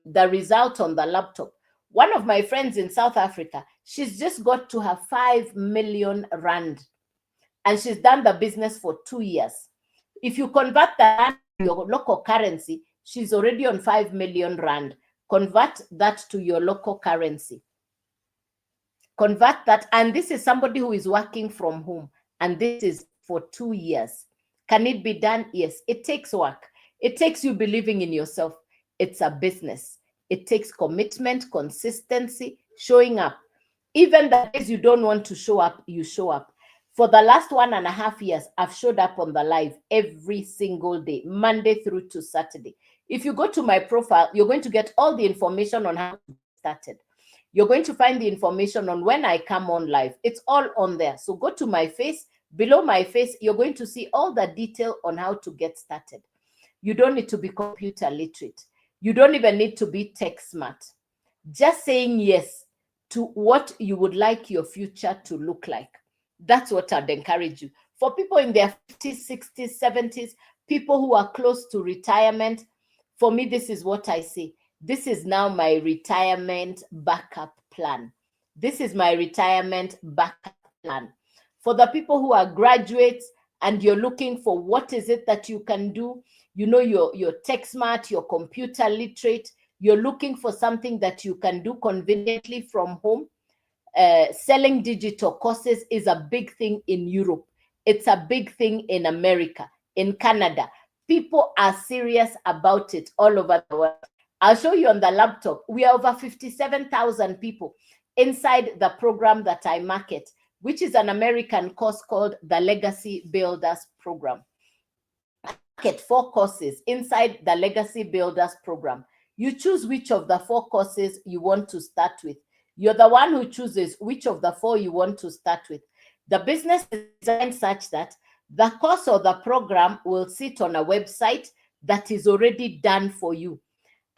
the result on the laptop. One of my friends in South Africa, she's just got to her 5 million rand, and she's done the business for 2 years. If you convert that to your local currency, she's already on 5 million rand. Convert that to your local currency. Convert that, and this is somebody who is working from home, and this is for 2 years. Can it be done? Yes. It takes work. It takes you believing in yourself. It's a business. It takes commitment, consistency, showing up. Even the days you don't want to show up, you show up. For the last 1.5 years, I've showed up on the live every single day, Monday through to Saturday. If you go to my profile, you're going to get all the information on how to get started. You're going to find the information on when I come on live. It's all on there. So go to my face. Below my face, you're going to see all the detail on how to get started. You don't need to be computer literate. You don't even need to be tech smart. Just saying yes to what you would like your future to look like. That's what I'd encourage you. For people in their 50s, 60s, 70s, people who are close to retirement, for me, this is what I say. This is now my retirement backup plan. This is my retirement backup plan. For the people who are graduates and you're looking for what is it that you can do, you know, you're tech smart, you're computer literate, you're looking for something that you can do conveniently from home. Selling digital courses is a big thing in Europe. It's a big thing in America, in Canada. People are serious about it all over the world. I'll show you on the laptop. We are over 57,000 people inside the program that I market, which is an American course called the Legacy Builders Program. I market 4 courses inside the Legacy Builders Program. You choose which of the 4 courses you want to start with. You're the one who chooses which of the 4 you want to start with. The business is designed such that the course or the program will sit on a website that is already done for you.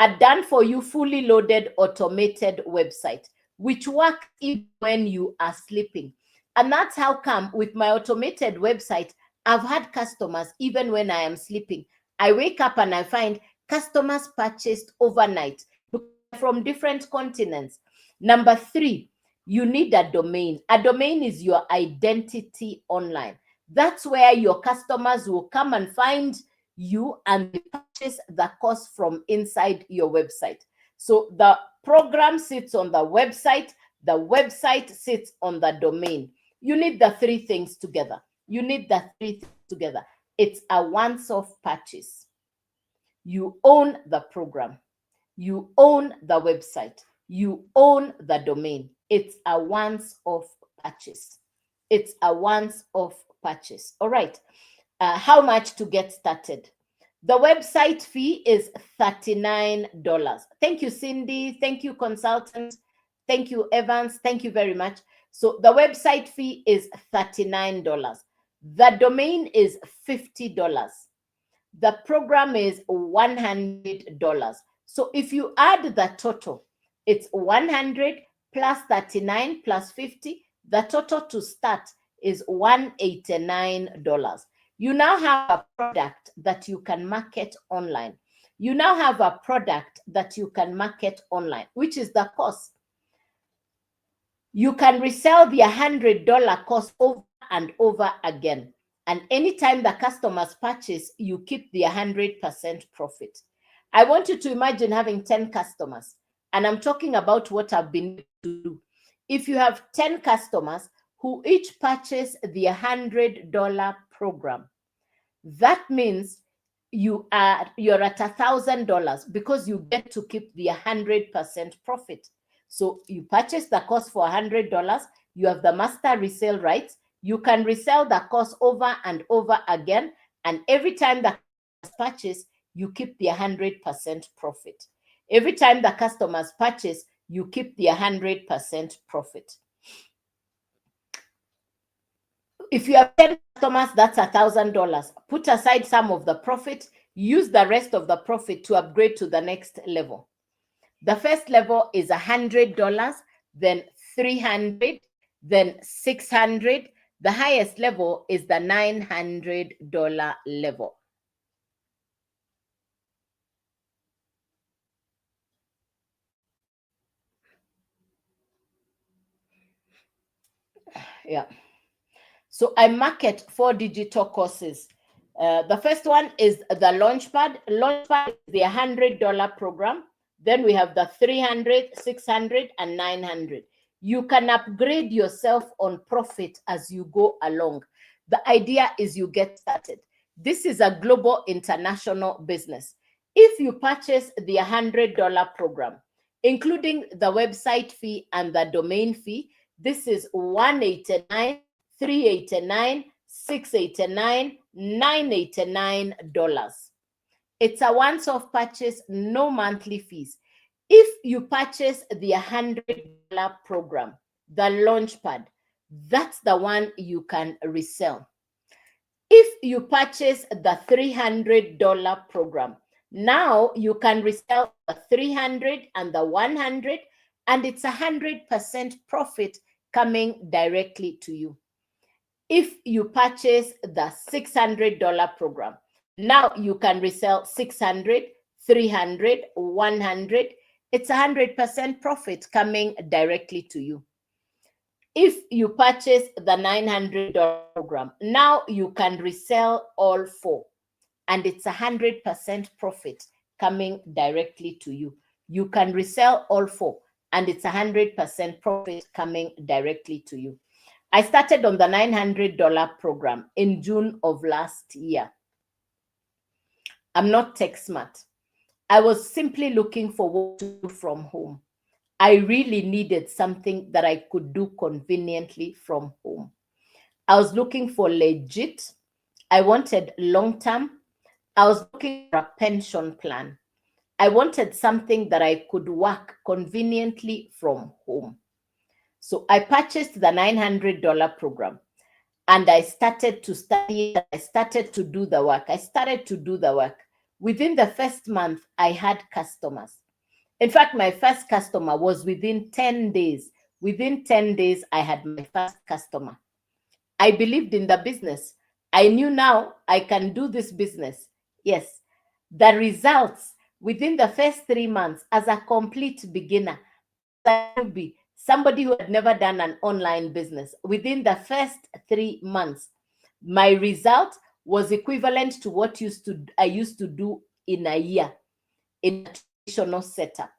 A done for you, fully loaded, automated website, which works even when you are sleeping. And that's how come with my automated website, I've had customers even when I am sleeping. I wake up and I find customers purchased overnight from different continents. Number 3, you need a domain. A domain is your identity online. That's where your customers will come and find you and purchase the course from inside your website. So the program sits on the website sits on the domain. You need the 3 things together. You need the 3 things together. It's a once-off purchase. You own the program. You own the website. You own the domain. It's a once-off purchase. It's a once-off purchase. All right. How much to get started? The website fee is $39. Thank you, Cindy. Thank you, consultant. Thank you, Evans. Thank you very much. So the website fee is $39. The domain is $50. The program is $100. So if you add the total, it's 100 plus 39 plus 50. The total to start is $189. You now have a product that you can market online. You now have a product that you can market online, which is the course. You can resell the $100 course over and over again. And anytime the customers purchase, you keep the 100% profit. I want you to imagine having 10 customers. And I'm talking about what I've been able to do. If you have 10 customers who each purchase the $100 program, that means you're at $1,000 because you get to keep the 100% profit. So you purchase the course for $100. You have the master resale rights. You can resell the course over and over again. And every time the customers purchase, you keep the 100% profit. Every time the customers purchase, you keep the 100% profit. If you have 10 customers, that's $1,000. Put aside some of the profit, use the rest of the profit to upgrade to the next level. The first level is $100, then $300, then $600. The highest level is the $900 level. Yeah. So I market 4 digital courses. The first one is the Launchpad. Launchpad is the $100 program. Then we have the $300, $600, and $900. You can upgrade yourself on profit as you go along. The idea is you get started. This is a global international business. If you purchase the $100 program, including the website fee and the domain fee, this is $189, $389, $689, $989. It's a once-off purchase, no monthly fees. If you purchase the $100 program, the Launchpad, that's the one you can resell. If you purchase the $300 program, now you can resell the $300 and the $100, and it's 100% profit coming directly to you. If you purchase the $600 program, now you can resell $600, $300, $100. It's 100% profit coming directly to you. If you purchase the $900 program, now you can resell all 4, and it's 100% profit coming directly to you. You can resell all 4, and it's 100% profit coming directly to you. I started on the $900 program in June of last year. I'm not tech smart. I was simply looking for what to do from home. I really needed something that I could do conveniently from home. I was looking for legit. I wanted long-term. I was looking for a pension plan. I wanted something that I could work conveniently from home. So I purchased the $900 program and I started to study. I started to do the work. Within the first month, I had customers. In fact, my first customer was within 10 days. Within 10 days, I had my first customer. I believed in the business. I knew now I can do this business. Yes. The results within the first 3 months as a complete beginner, somebody who had never done an online business, within the first 3 months, my result was equivalent to what I used to do in a year in a traditional setup.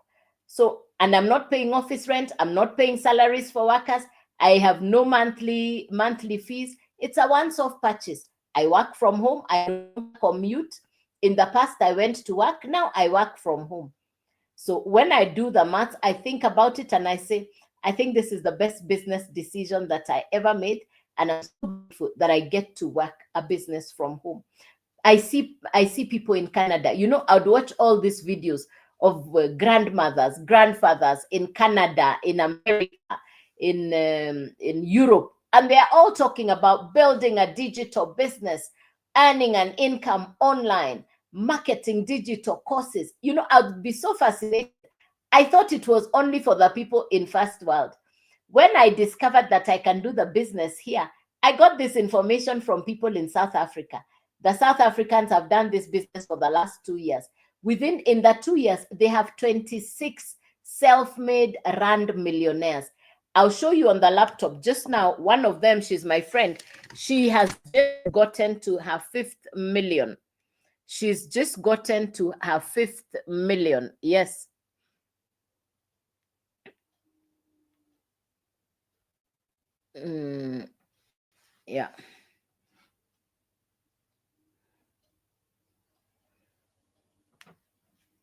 So, and I'm not paying office rent, I'm not paying salaries for workers, I have no monthly fees. It's a once-off purchase. I work from home, I don't commute. In the past, I went to work, now I work from home. So when I do the math, I think about it and I say, I think this is the best business decision that I ever made. And I'm so grateful that I get to work a business from home. I see people in Canada. You know, I'd watch all these videos of grandmothers, grandfathers in Canada, in America, in Europe, and they are all talking about building a digital business, earning an income online, marketing digital courses. You know, I'd be so fascinated. I thought it was only for the people in first world. When I discovered that I can do the business here, I got this information from people in South Africa. The South Africans have done this business for the last 2 years. In the 2 years, they have 26 self-made rand millionaires. I'll show you on the laptop just now. One of them, she's my friend. She has just gotten to her 5th million. She's just gotten to her 5th million. Yes. Yeah.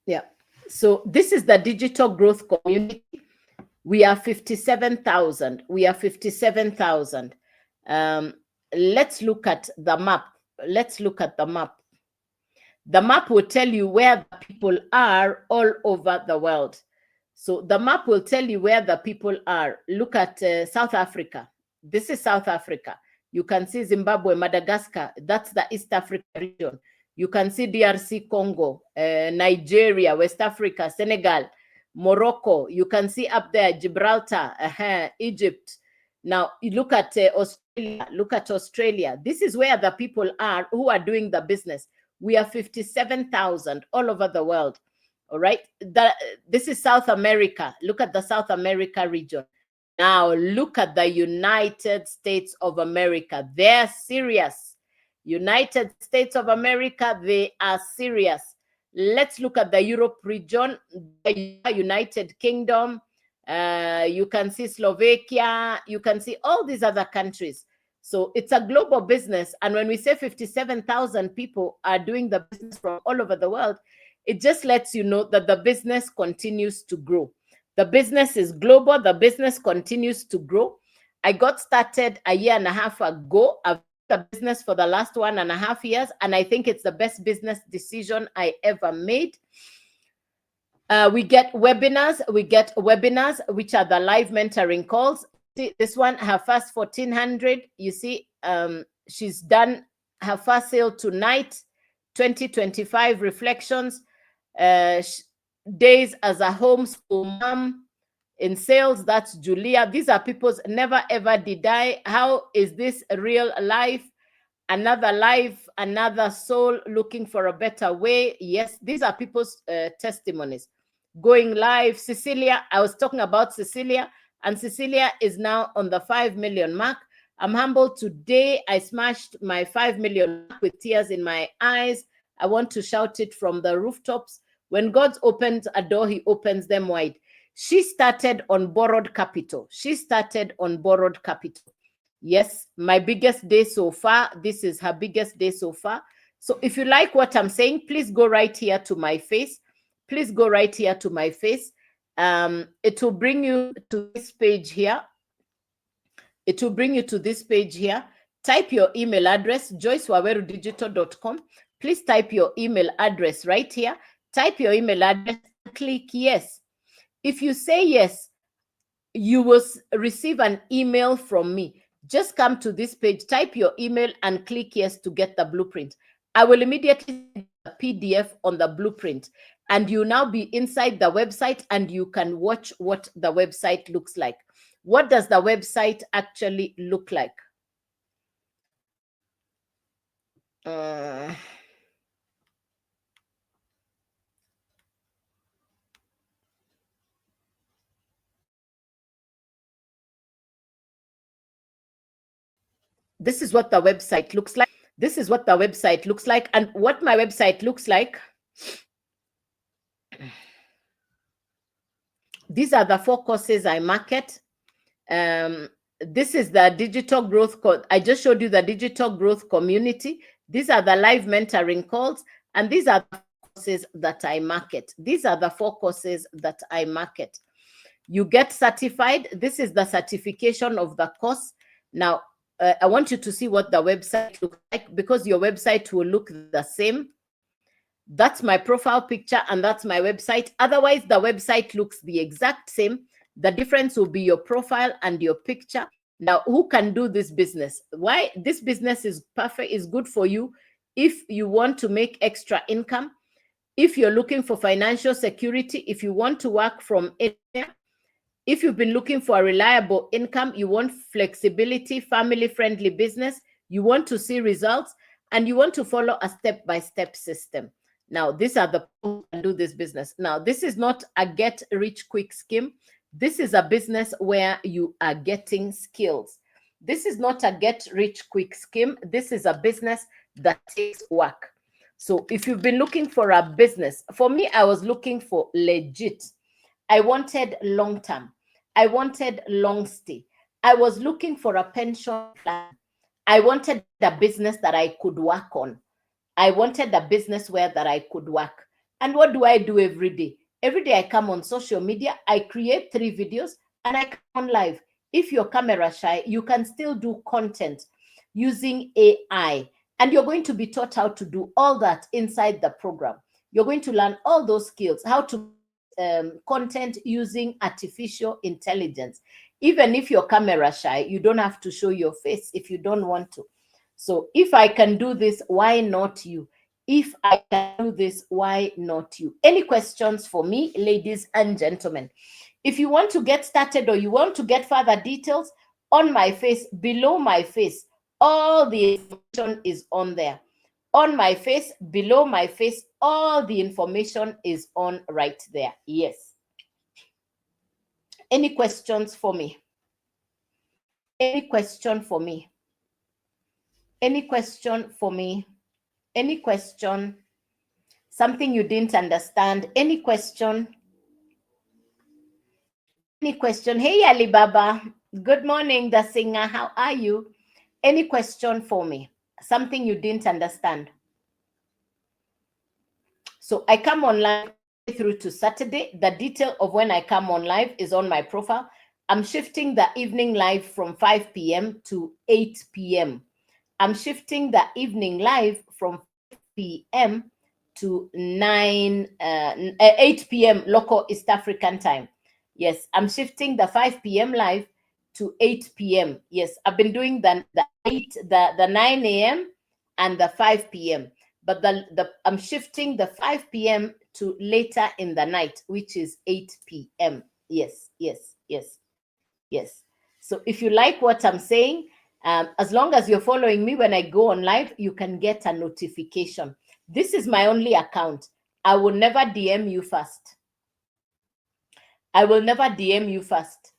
Yeah. So this is the digital growth community. We are 57,000. We are 57,000. Let's look at the map. Let's look at the map. The map will tell you where the people are all over the world. So the map will tell you where the people are. Look at South Africa. This is South Africa. You can see Zimbabwe, Madagascar. That's the East Africa region. You can see DRC Congo, Nigeria, West Africa, Senegal, Morocco. You can see up there Gibraltar, Egypt. Now you look at Australia. Look at Australia. This is where the people are who are doing the business. We are 57,000 all over the world. All right. This is South America. Look at the South America region. Now look at the United States of America. They're serious. United States of America, they are serious. Let's look at the Europe region, the United Kingdom. You can see Slovakia. You can see all these other countries. So it's a global business. And when we say 57,000 people are doing the business from all over the world, it just lets you know that the business continues to grow. The business is global. The business continues to grow. I got started a year and a half ago. I've the business for the last 1.5 years, and I think it's the best business decision I ever made. We get webinars, which are the live mentoring calls. See, this one, her first 1,400, you see, she's done her first sale tonight. 2025 reflections, days as a homeschool mom in sales. That's Julia. These are people's never ever did I. How is this real life? Another life, another soul looking for a better way. Yes, these are people's testimonies. Going live. Cecilia, I was talking about Cecilia, and Cecilia is now on the 5 million mark. I'm humbled today. I smashed my 5 million mark with tears in my eyes. I want to shout it from the rooftops. When God opens a door, he opens them wide. She started on borrowed capital. She started on borrowed capital. Yes, my biggest day so far. This is her biggest day so far. So if you like what I'm saying, please go right here to my face. Please go right here to my face. It will bring you to this page here. It will bring you to this page here. Type your email address, joycewawerudigital.com. Please type your email address right here. Type your email address and click yes. If you say yes, you will receive an email from me. Just come to this page, type your email and click yes to get the blueprint. I will immediately send a PDF on the blueprint, and you now be inside the website and you can watch what the website looks like. What does the website actually look like? Uh, this is what the website looks like. This is what the website looks like. And what my website looks like, these are the 4 courses I market. This is the digital growth. I just showed you the digital growth community. These are the live mentoring calls. And these are the courses that I market. These are the 4 courses that I market. You get certified. This is the certification of the course. Now, I want you to see what the website looks like, because your website will look the same. That's my profile picture and that's my website. Otherwise, the website looks the exact same. The difference will be your profile and your picture. Now, who can do this business? Why this business is perfect, is good for you if you want to make extra income, if you're looking for financial security, if you want to work from anywhere, if you've been looking for a reliable income, you want flexibility, family-friendly business, you want to see results, and you want to follow a step-by-step system. Now, these are the people who can do this business. Now, this is not a get-rich-quick scheme. This is a business where you are getting skills. This is not a get-rich-quick scheme. This is a business that takes work. So if you've been looking for a business, for me, I was looking for legit. I wanted long term. I wanted long stay. I was looking for a pension plan. I wanted a business that I could work on. I wanted a business where that I could work. And what do I do every day? Every day I come on social media, I create 3 videos and I come on live. If you're camera shy, you can still do content using AI. And you're going to be taught how to do all that inside the program. You're going to learn all those skills, how to content using artificial intelligence. Even if you're camera shy, you don't have to show your face if you don't want to. So if I can do this, why not you? If I can do this, why not you? Any questions for me, ladies and gentlemen? If you want to get started or you want to get further details, on my face, below my face, all the information is on there. On my face, below my face, all the information is on right there. Yes. Any questions for me? Any question for me? Any question for me? Any question? Something you didn't understand? Any question? Any question? Hey, Alibaba. Good morning, the singer. How are you? Any question for me? Something you didn't understand? So I come online through to Saturday. The detail of when I come on live is on my profile. I'm shifting the evening live from 5 p.m. to 8 p.m. I'm shifting the evening live from 5 p.m. to 8 p.m. local East African time. Yes, I'm shifting the 5 p.m. live to 8 p.m. Yes, I've been doing the 9 a.m. and the 5 p.m. But I'm shifting the 5 p.m. to later in the night, which is 8 p.m. Yes, yes, yes, yes. So if you like what I'm saying, as long as you're following me when I go on live, you can get a notification. This is my only account. I will never DM you first. I will never DM you first.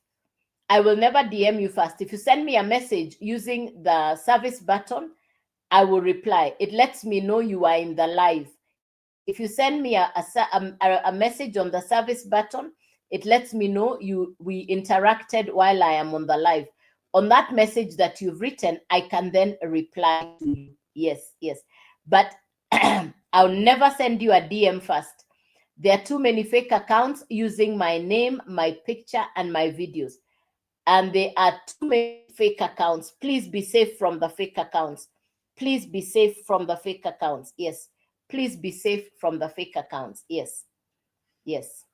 I will never DM you first. If you send me a message using the service button, I will reply. It lets me know you are in the live. If you send me a message on the service button, it lets me know we interacted while I am on the live. On that message that you've written, I can then reply to you. Yes, yes. But I'll never send you a DM first. There are too many fake accounts using my name, my picture, and my videos. And there are too many fake accounts. Please be safe from the fake accounts. Please be safe from the fake accounts. Yes. Please be safe from the fake accounts. Yes. Yes.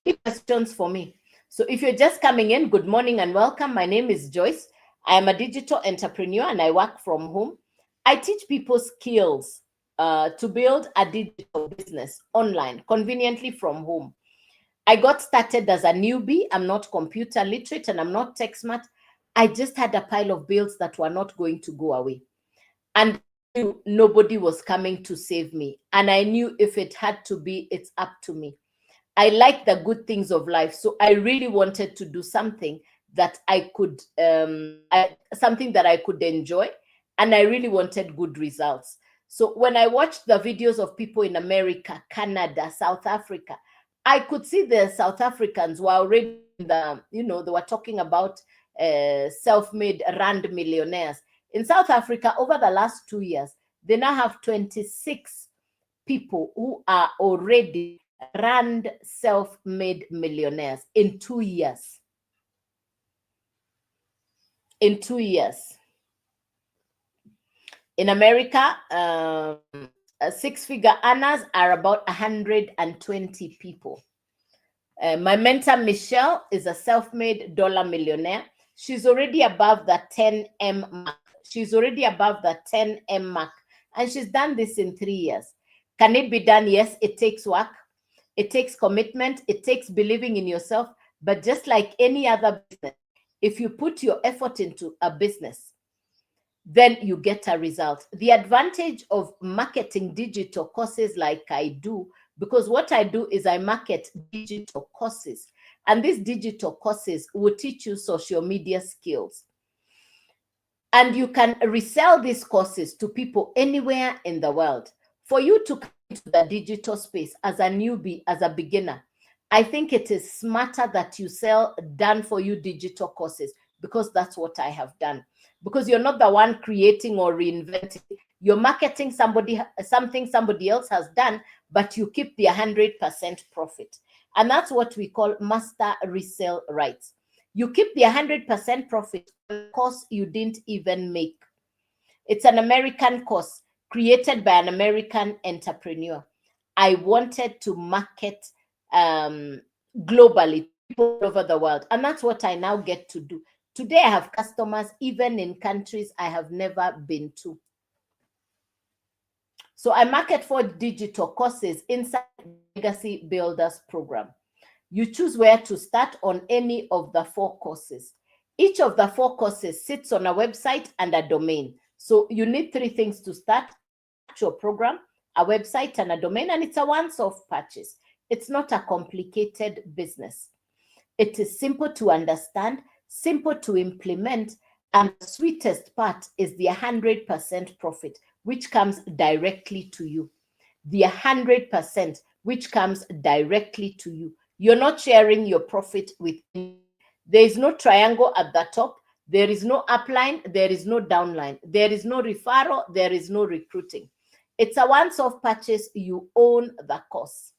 Any questions for me? So if you're just coming in, good morning and welcome. My name is Joyce. I am a digital entrepreneur and I work from home. I teach people skills to build a digital business online, conveniently from home. I got started as a newbie. I'm not computer literate and I'm not tech smart. I just had a pile of bills that were not going to go away. And knew nobody was coming to save me. And I knew if it had to be, it's up to me. I like the good things of life. So I really wanted to do something that I could, something that I could enjoy. And I really wanted good results. So when I watched the videos of people in America, Canada, South Africa, I could see the South Africans were already in the, they were talking about self-made rand millionaires. In South Africa, over the last 2 years, they now have 26 people who are already rand self-made millionaires in 2 years. In 2 years. In America, six-figure earners are about 120 people. My mentor, Michelle, is a self-made dollar millionaire. She's already above the 10M mark. She's already above the 10M mark. And she's done this in 3 years. Can it be done? Yes, it takes work. It takes commitment. It takes believing in yourself. But just like any other business, if you put your effort into a business, then you get a result. The advantage of marketing digital courses like I do, because what I do is I market digital courses. And these digital courses will teach you social media skills. And you can resell these courses to people anywhere in the world. For you to come into the digital space as a newbie, as a beginner, I think it is smarter that you sell done for you digital courses, because that's what I have done. Because you're not the one creating or reinventing. You're marketing something somebody else has done, but you keep the 100% profit. And that's what we call master resale rights. You keep the 100% profit on a course you didn't even make. It's an American course created by an American entrepreneur. I wanted to market globally, people all over the world. And that's what I now get to do. Today, I have customers even in countries I have never been to. So I market for digital courses inside Legacy Builders program. You choose where to start on any of the 4 courses. Each of the 4 courses sits on a website and a domain. So you need 3 things to start: your program, a website, and a domain, and it's a once-off purchase. It's not a complicated business. It is simple to understand, simple to implement, and the sweetest part is the 100% profit, which comes directly to you. The 100%, which comes directly to you. You're not sharing your profit with anyone. There is no triangle at the top. There is no upline. There is no downline. There is no referral. There is no recruiting. It's a once-off purchase. You own the course.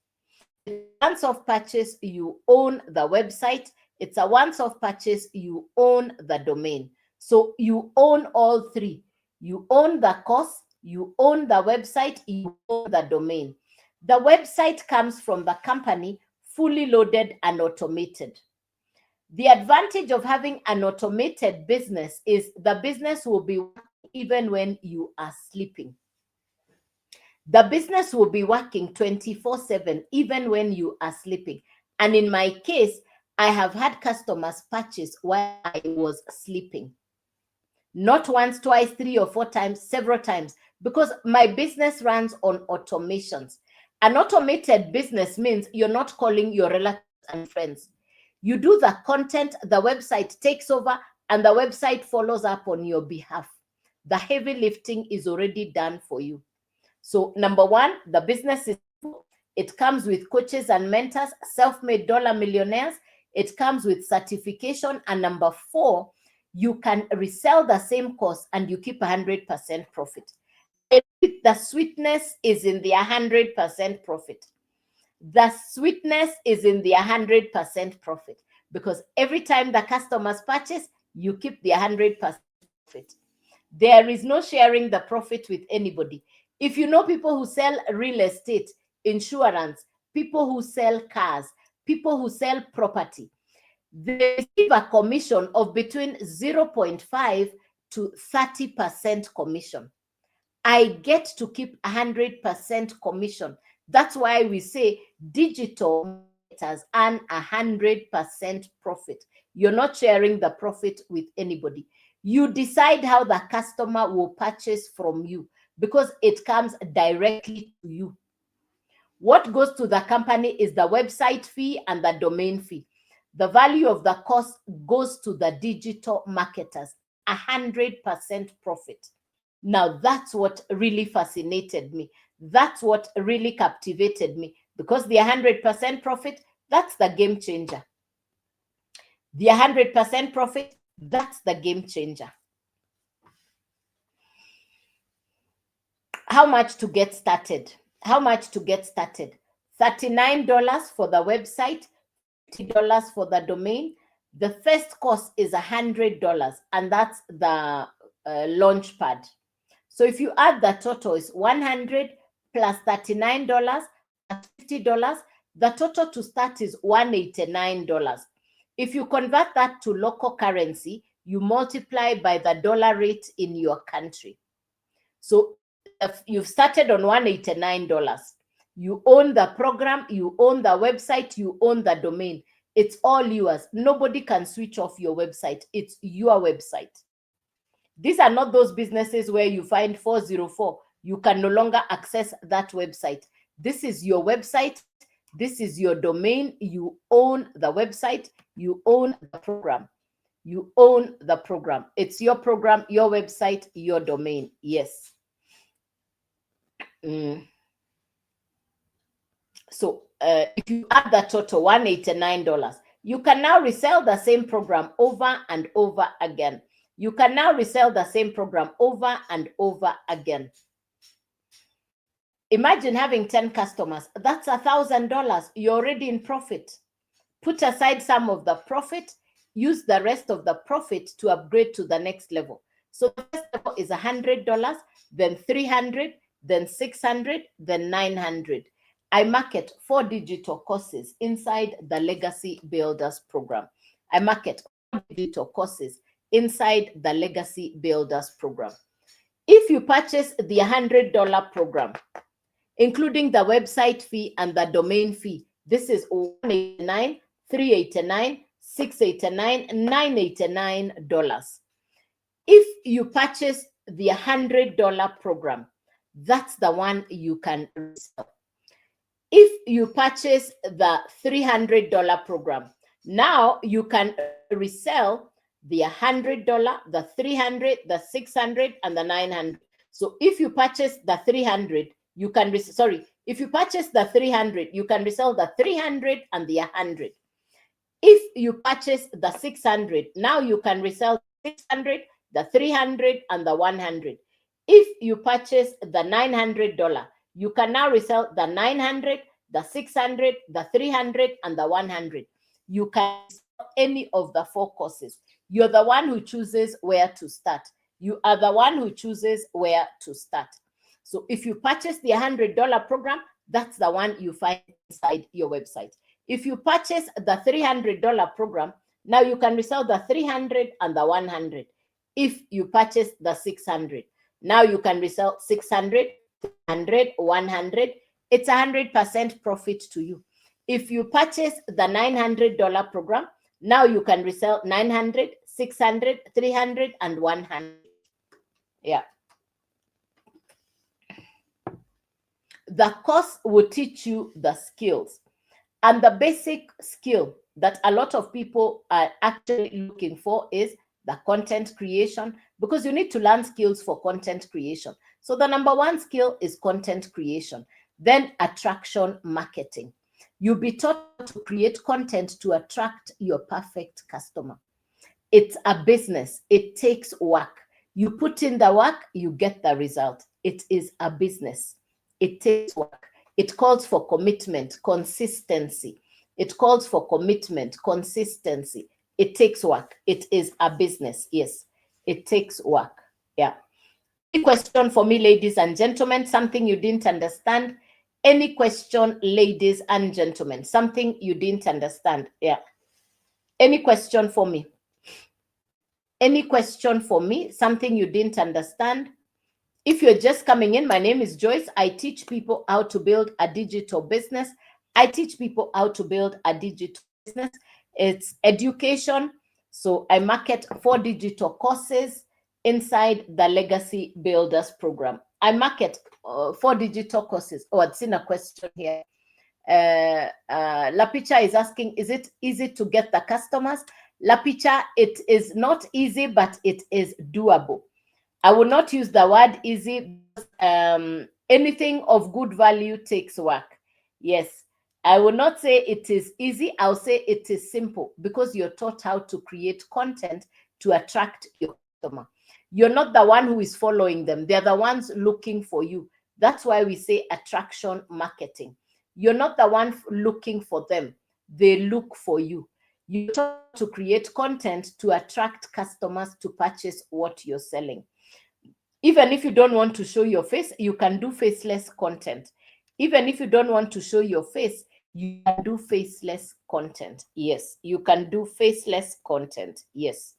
Once-off purchase, you own the website. It's a once-off purchase, you own the domain. So you own all 3. You own the course, you own the website, you own the domain. The website comes from the company, fully loaded and automated. The advantage of having an automated business is the business will be working even when you are sleeping. The business will be working 24/7, even when you are sleeping. And in my case, I have had customers purchase while I was sleeping. Not once, twice, 3 or 4 times, several times, because my business runs on automations. An automated business means you're not calling your relatives and friends. You do the content, the website takes over, and the website follows up on your behalf. The heavy lifting is already done for you. So number 1, the business is, it comes with coaches and mentors, self-made dollar millionaires. It comes with certification. And number 4, you can resell the same course and you keep 100% profit. The sweetness is in the 100% profit. The sweetness is in the 100% profit, because every time the customers purchase, you keep the 100% profit. There is no sharing the profit with anybody. If you know people who sell real estate, insurance, people who sell cars, people who sell property, they receive a commission of between 0.5 to 30% commission. I get to keep 100% commission. That's why we say digital marketers earn 100% profit. You're not sharing the profit with anybody. You decide how the customer will purchase from you, because it comes directly to you. What goes to the company is the website fee and the domain fee. The value of the cost goes to the digital marketers, 100% profit. Now, that's what really fascinated me. That's what really captivated me, because the 100% profit, that's the game changer. The 100% profit, that's the game changer. How much to get started? How much to get started? $39 for the website, $50 for the domain. The first cost is $100, and that's the launch pad. So if you add the total is 100 plus $39 plus $50, the total to start is $189. If you convert that to local currency, you multiply by the dollar rate in your country. So if you've started on $189. You own the program, you own the website, you own the domain. It's all yours. Nobody can switch off your website. It's your website. These are not those businesses where you find 404. You can no longer access that website. This is your website. This is your domain. You own the website. You own the program. You own the program. It's your program, your website, your domain. Yes. So if you add the total, $189, you can now resell the same program over and over again. You can now resell the same program over and over again. Imagine having 10 customers. That's $1,000. You're already in profit. Put aside some of the profit. Use the rest of the profit to upgrade to the next level. So the first level is $100, then $300, then $600, then $900. I market 4 digital courses inside the Legacy Builders program. I market 4 digital courses inside the Legacy Builders program. If you purchase the $100 program, including the website fee and the domain fee, this is $189, $389, $689, $989. If you purchase the $100 program, that's the one you can resell. If you purchase the $300 program, now you can resell the $100, the $300, the $600, and the $900. So if you purchase the $300, you can if you purchase the $300, you can resell the $300 and the $100. If you purchase the $600, now you can resell the $600, the $300, and the $100. If you purchase the $900, you can now resell the $900, the $600, the $300, and the $100. You can sell any of the 4 courses. You're the one who chooses where to start. You are the one who chooses where to start. So if you purchase the $100 program, that's the one you find inside your website. If you purchase the $300 program, now you can resell the $300 and the $100. If you purchase the $600, now you can resell $600, $300, $100. It's 100% profit to you. If you purchase the $900 program, now you can resell $900, $600, $300, and $100. Yeah. The course will teach you the skills. And the basic skill that a lot of people are actually looking for is the content creation, because you need to learn skills for content creation. So the number 1 skill is content creation. Then attraction marketing. You'll be taught to create content to attract your perfect customer. It's a business. It takes work. You put in the work, you get the result. It is a business. It takes work. It calls for commitment, consistency. It calls for commitment, consistency. It takes work. It is a business. Yes, it takes work. Yeah. Any question for me, ladies and gentlemen? Something you didn't understand? Any question, ladies and gentlemen? Something you didn't understand? Yeah. Any question for me? Any question for me? Something you didn't understand? If you're just coming in, my name is Joyce. I teach people how to build a digital business. I teach people how to build a digital business. It's education. So I market 4 digital courses inside the Legacy Builders program. I market 4 digital courses. Oh, I've seen a question here. Lapicha is asking, is it easy to get the customers? Lapicha, it is not easy, but it is doable. I will not use the word easy because anything of good value takes work. Yes, I will not say it is easy. I'll say it is simple because you're taught how to create content to attract your customer. You're not the one who is following them. They're the ones looking for you. That's why we say attraction marketing. You're not the one looking for them. They look for you. You're taught to create content to attract customers to purchase what you're selling. Even if you don't want to show your face, you can do faceless content. Even if you don't want to show your face, you can do faceless content. Yes, you can do faceless content. Yes.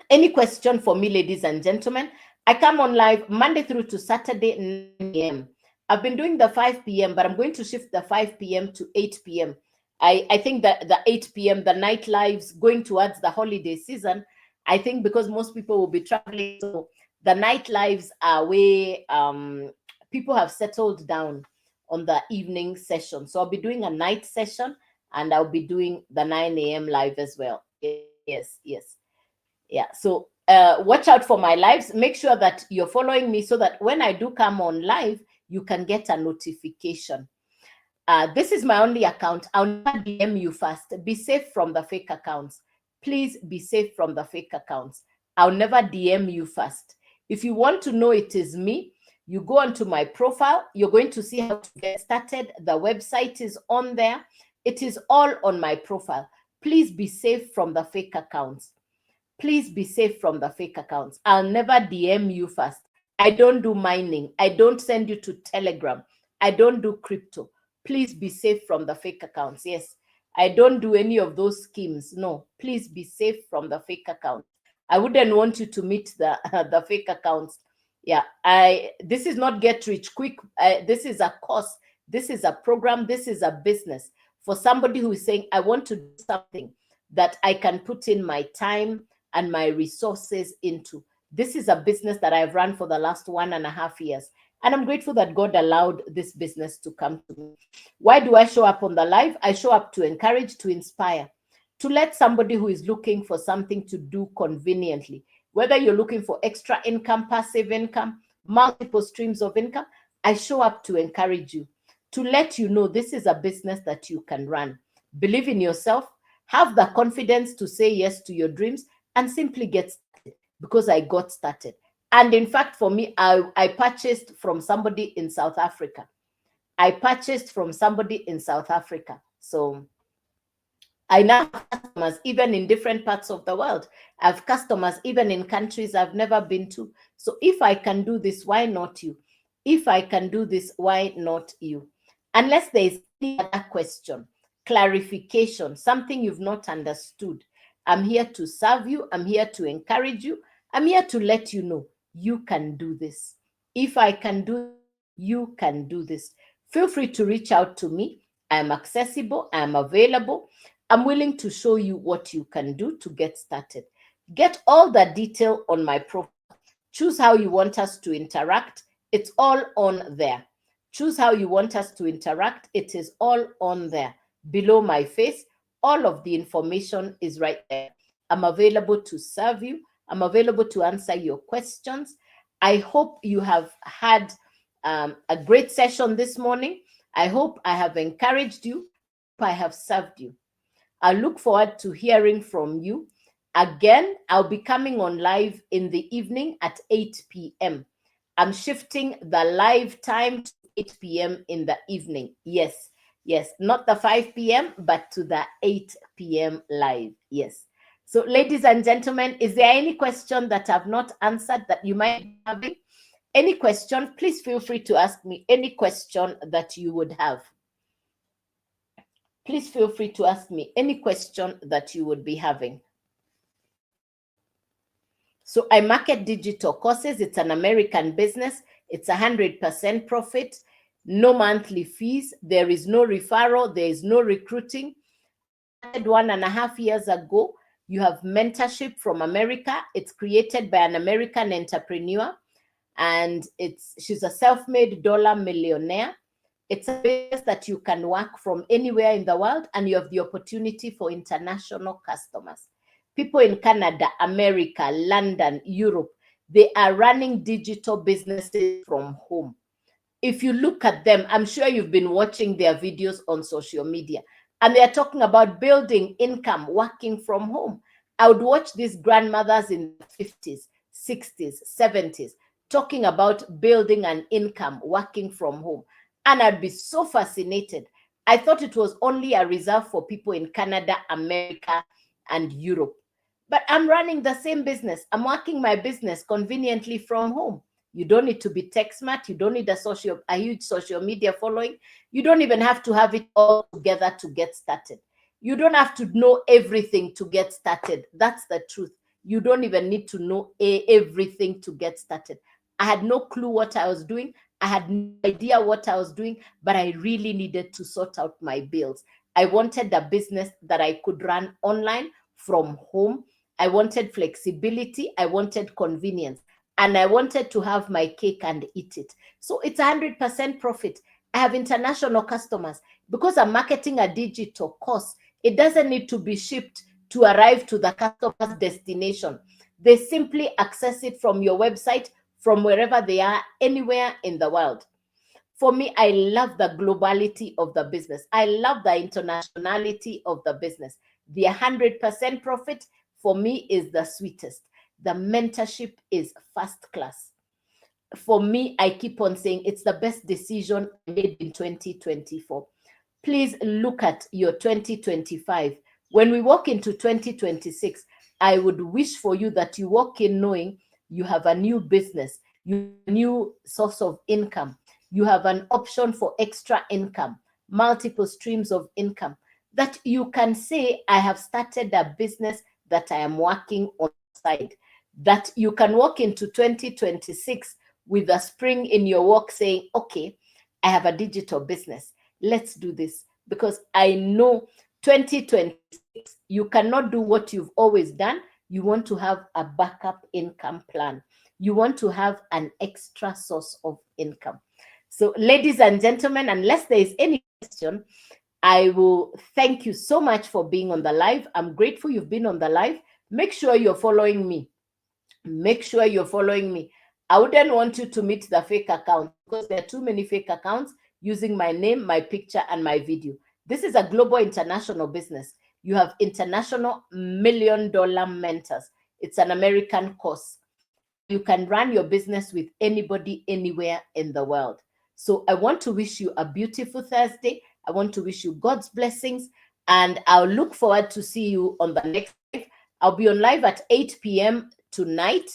Any question for me, ladies and gentlemen? I come on live Monday through to Saturday, 9 a.m. I've been doing the 5 p.m., but I'm going to shift the 5 p.m. to 8 p.m. I think that the 8 p.m., the night lives going towards the holiday season, I think because most people will be traveling, so the night lives are where people have settled down on the evening session. So I'll be doing a night session and I'll be doing the 9 a.m. live as well. Yes, yes. Yeah, so watch out for my lives. Make sure that you're following me so that when I do come on live, you can get a notification. This is my only account. I'll never DM you first. Be safe from the fake accounts. Please be safe from the fake accounts. I'll never DM you first. If you want to know it is me, you go onto my profile. You're going to see how to get started. The website is on there. It is all on my profile. Please be safe from the fake accounts. Please be safe from the fake accounts. I'll never DM you first. I don't do mining. I don't send you to Telegram. I don't do crypto. Please be safe from the fake accounts. Yes, I don't do any of those schemes. No, please be safe from the fake accounts. I wouldn't want you to meet the the fake accounts. Yeah, this is not get rich quick. This is a course. This is a program. This is a business for somebody who is saying, I want to do something that I can put in my time and my resources into. This is a business that I've run for the last 1.5 years. And I'm grateful that God allowed this business to come to me. Why do I show up on the live? I show up to encourage, to inspire, to let somebody who is looking for something to do conveniently, whether you're looking for extra income, passive income, multiple streams of income, I show up to encourage you, to let you know this is a business that you can run. Believe in yourself, have the confidence to say yes to your dreams, and simply get started, because I got started. And in fact, for me, I purchased from somebody in South Africa. I purchased from somebody in South Africa. So I now have customers even in different parts of the world. I have customers even in countries I've never been to. So if I can do this, why not you? If I can do this, why not you? Unless there is any other question, clarification, something you've not understood, I'm here to serve you. I'm here to encourage you. I'm here to let you know you can do this. If I can do, you can do this. Feel free to reach out to me. I'm accessible. I'm available. I'm willing to show you what you can do to get started. Get all the detail on my profile. Choose how you want us to interact. It's all on there. Choose how you want us to interact. It is all on there. Below my face, all of the information is right there. I'm available to serve you. I'm available to answer your questions. I hope you have had a great session this morning. I hope I have encouraged you. I have served you. I look forward to hearing from you. Again, I'll be coming on live in the evening at 8 p.m. I'm shifting the live time to 8 p.m. in the evening. Yes, yes, not the 5 p.m., but to the 8 p.m. live. Yes. So, ladies and gentlemen, is there any question that I've not answered that you might be having? Any question, please feel free to ask me any question that you would have. Please feel free to ask me any question that you would be having. So I market digital courses. It's an American business. It's 100% profit, no monthly fees. There is no referral. There is no recruiting. I started 1.5 years ago. You have mentorship from America. It's created by an American entrepreneur. and she's a self-made dollar millionaire. It's a business that you can work from anywhere in the world, and you have the opportunity for international customers. People in Canada, America, London, Europe, they are running digital businesses from home. If you look at them, I'm sure you've been watching their videos on social media, and they are talking about building income, working from home. I would watch these grandmothers in the 50s, 60s, 70s talking about building an income, working from home. And I'd be so fascinated. I thought it was only a reserve for people in Canada, America, and Europe. But I'm running the same business. I'm working my business conveniently from home. You don't need to be tech smart. You don't need a huge social media following. You don't even have to have it all together to get started. You don't have to know everything to get started. That's the truth. You don't even need to know everything to get started. I had no clue what I was doing. I had no idea what I was doing, but I really needed to sort out my bills. I wanted a business that I could run online from home. I wanted flexibility. I wanted convenience. And I wanted to have my cake and eat it. So it's 100% profit. I have international customers. Because I'm marketing a digital course, it doesn't need to be shipped to arrive to the customer's destination. They simply access it from your website, from wherever they are, anywhere in the world. For me, I love the globality of the business. I love the internationality of the business. The 100% profit for me is the sweetest. The mentorship is first class. For me, I keep on saying it's the best decision I made in 2024. Please look at your 2025. When we walk into 2026, I would wish for you that you walk in knowing you have a new business, you have a new source of income, you have an option for extra income, multiple streams of income, that you can say, I have started a business that I am working on the side, that you can walk into 2026 with a spring in your walk saying, okay, I have a digital business. Let's do this. Because I know 2026, you cannot do what you've always done. You want to have a backup income plan. You want to have an extra source of income. So, ladies and gentlemen, unless there is any question, I will thank you so much for being on the live. I'm grateful you've been on the live. Make sure you're following me. Make sure you're following me. I wouldn't want you to meet the fake account because there are too many fake accounts using my name, my picture, and my video. This is a global international business. You have international $1 million mentors. It's an American course. You can run your business with anybody, anywhere in the world. So I want to wish you a beautiful Thursday. I want to wish you God's blessings, and I'll look forward to see you on the next live. I'll be on live at 8 p.m. tonight,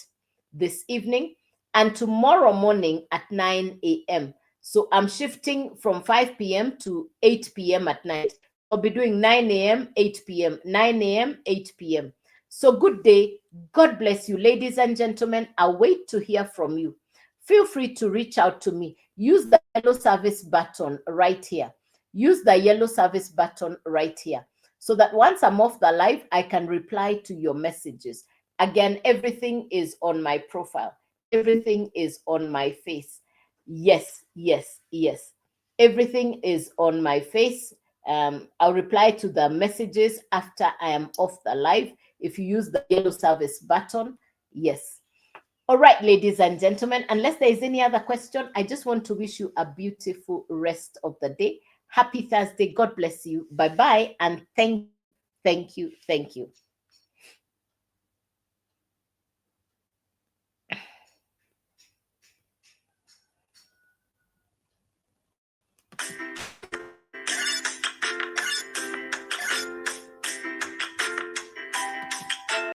this evening, and tomorrow morning at 9 a.m. So I'm shifting from 5 p.m. to 8 p.m. at night. I'll be doing 9 a.m., 8 p.m., 9 a.m., 8 p.m. So good day. God bless you, ladies and gentlemen. I'll wait to hear from you. Feel free to reach out to me. Use the yellow service button right here. Use the yellow service button right here so that once I'm off the live, I can reply to your messages. Again, everything is on my profile. Everything is on my face. Yes, yes, yes. Everything is on my face. I'll reply to the messages after I am off the live. If you use the yellow service button, yes. All right, ladies and gentlemen, unless there is any other question, I just want to wish you a beautiful rest of the day. Happy Thursday. God bless you. Bye-bye. And thank you. Thank you.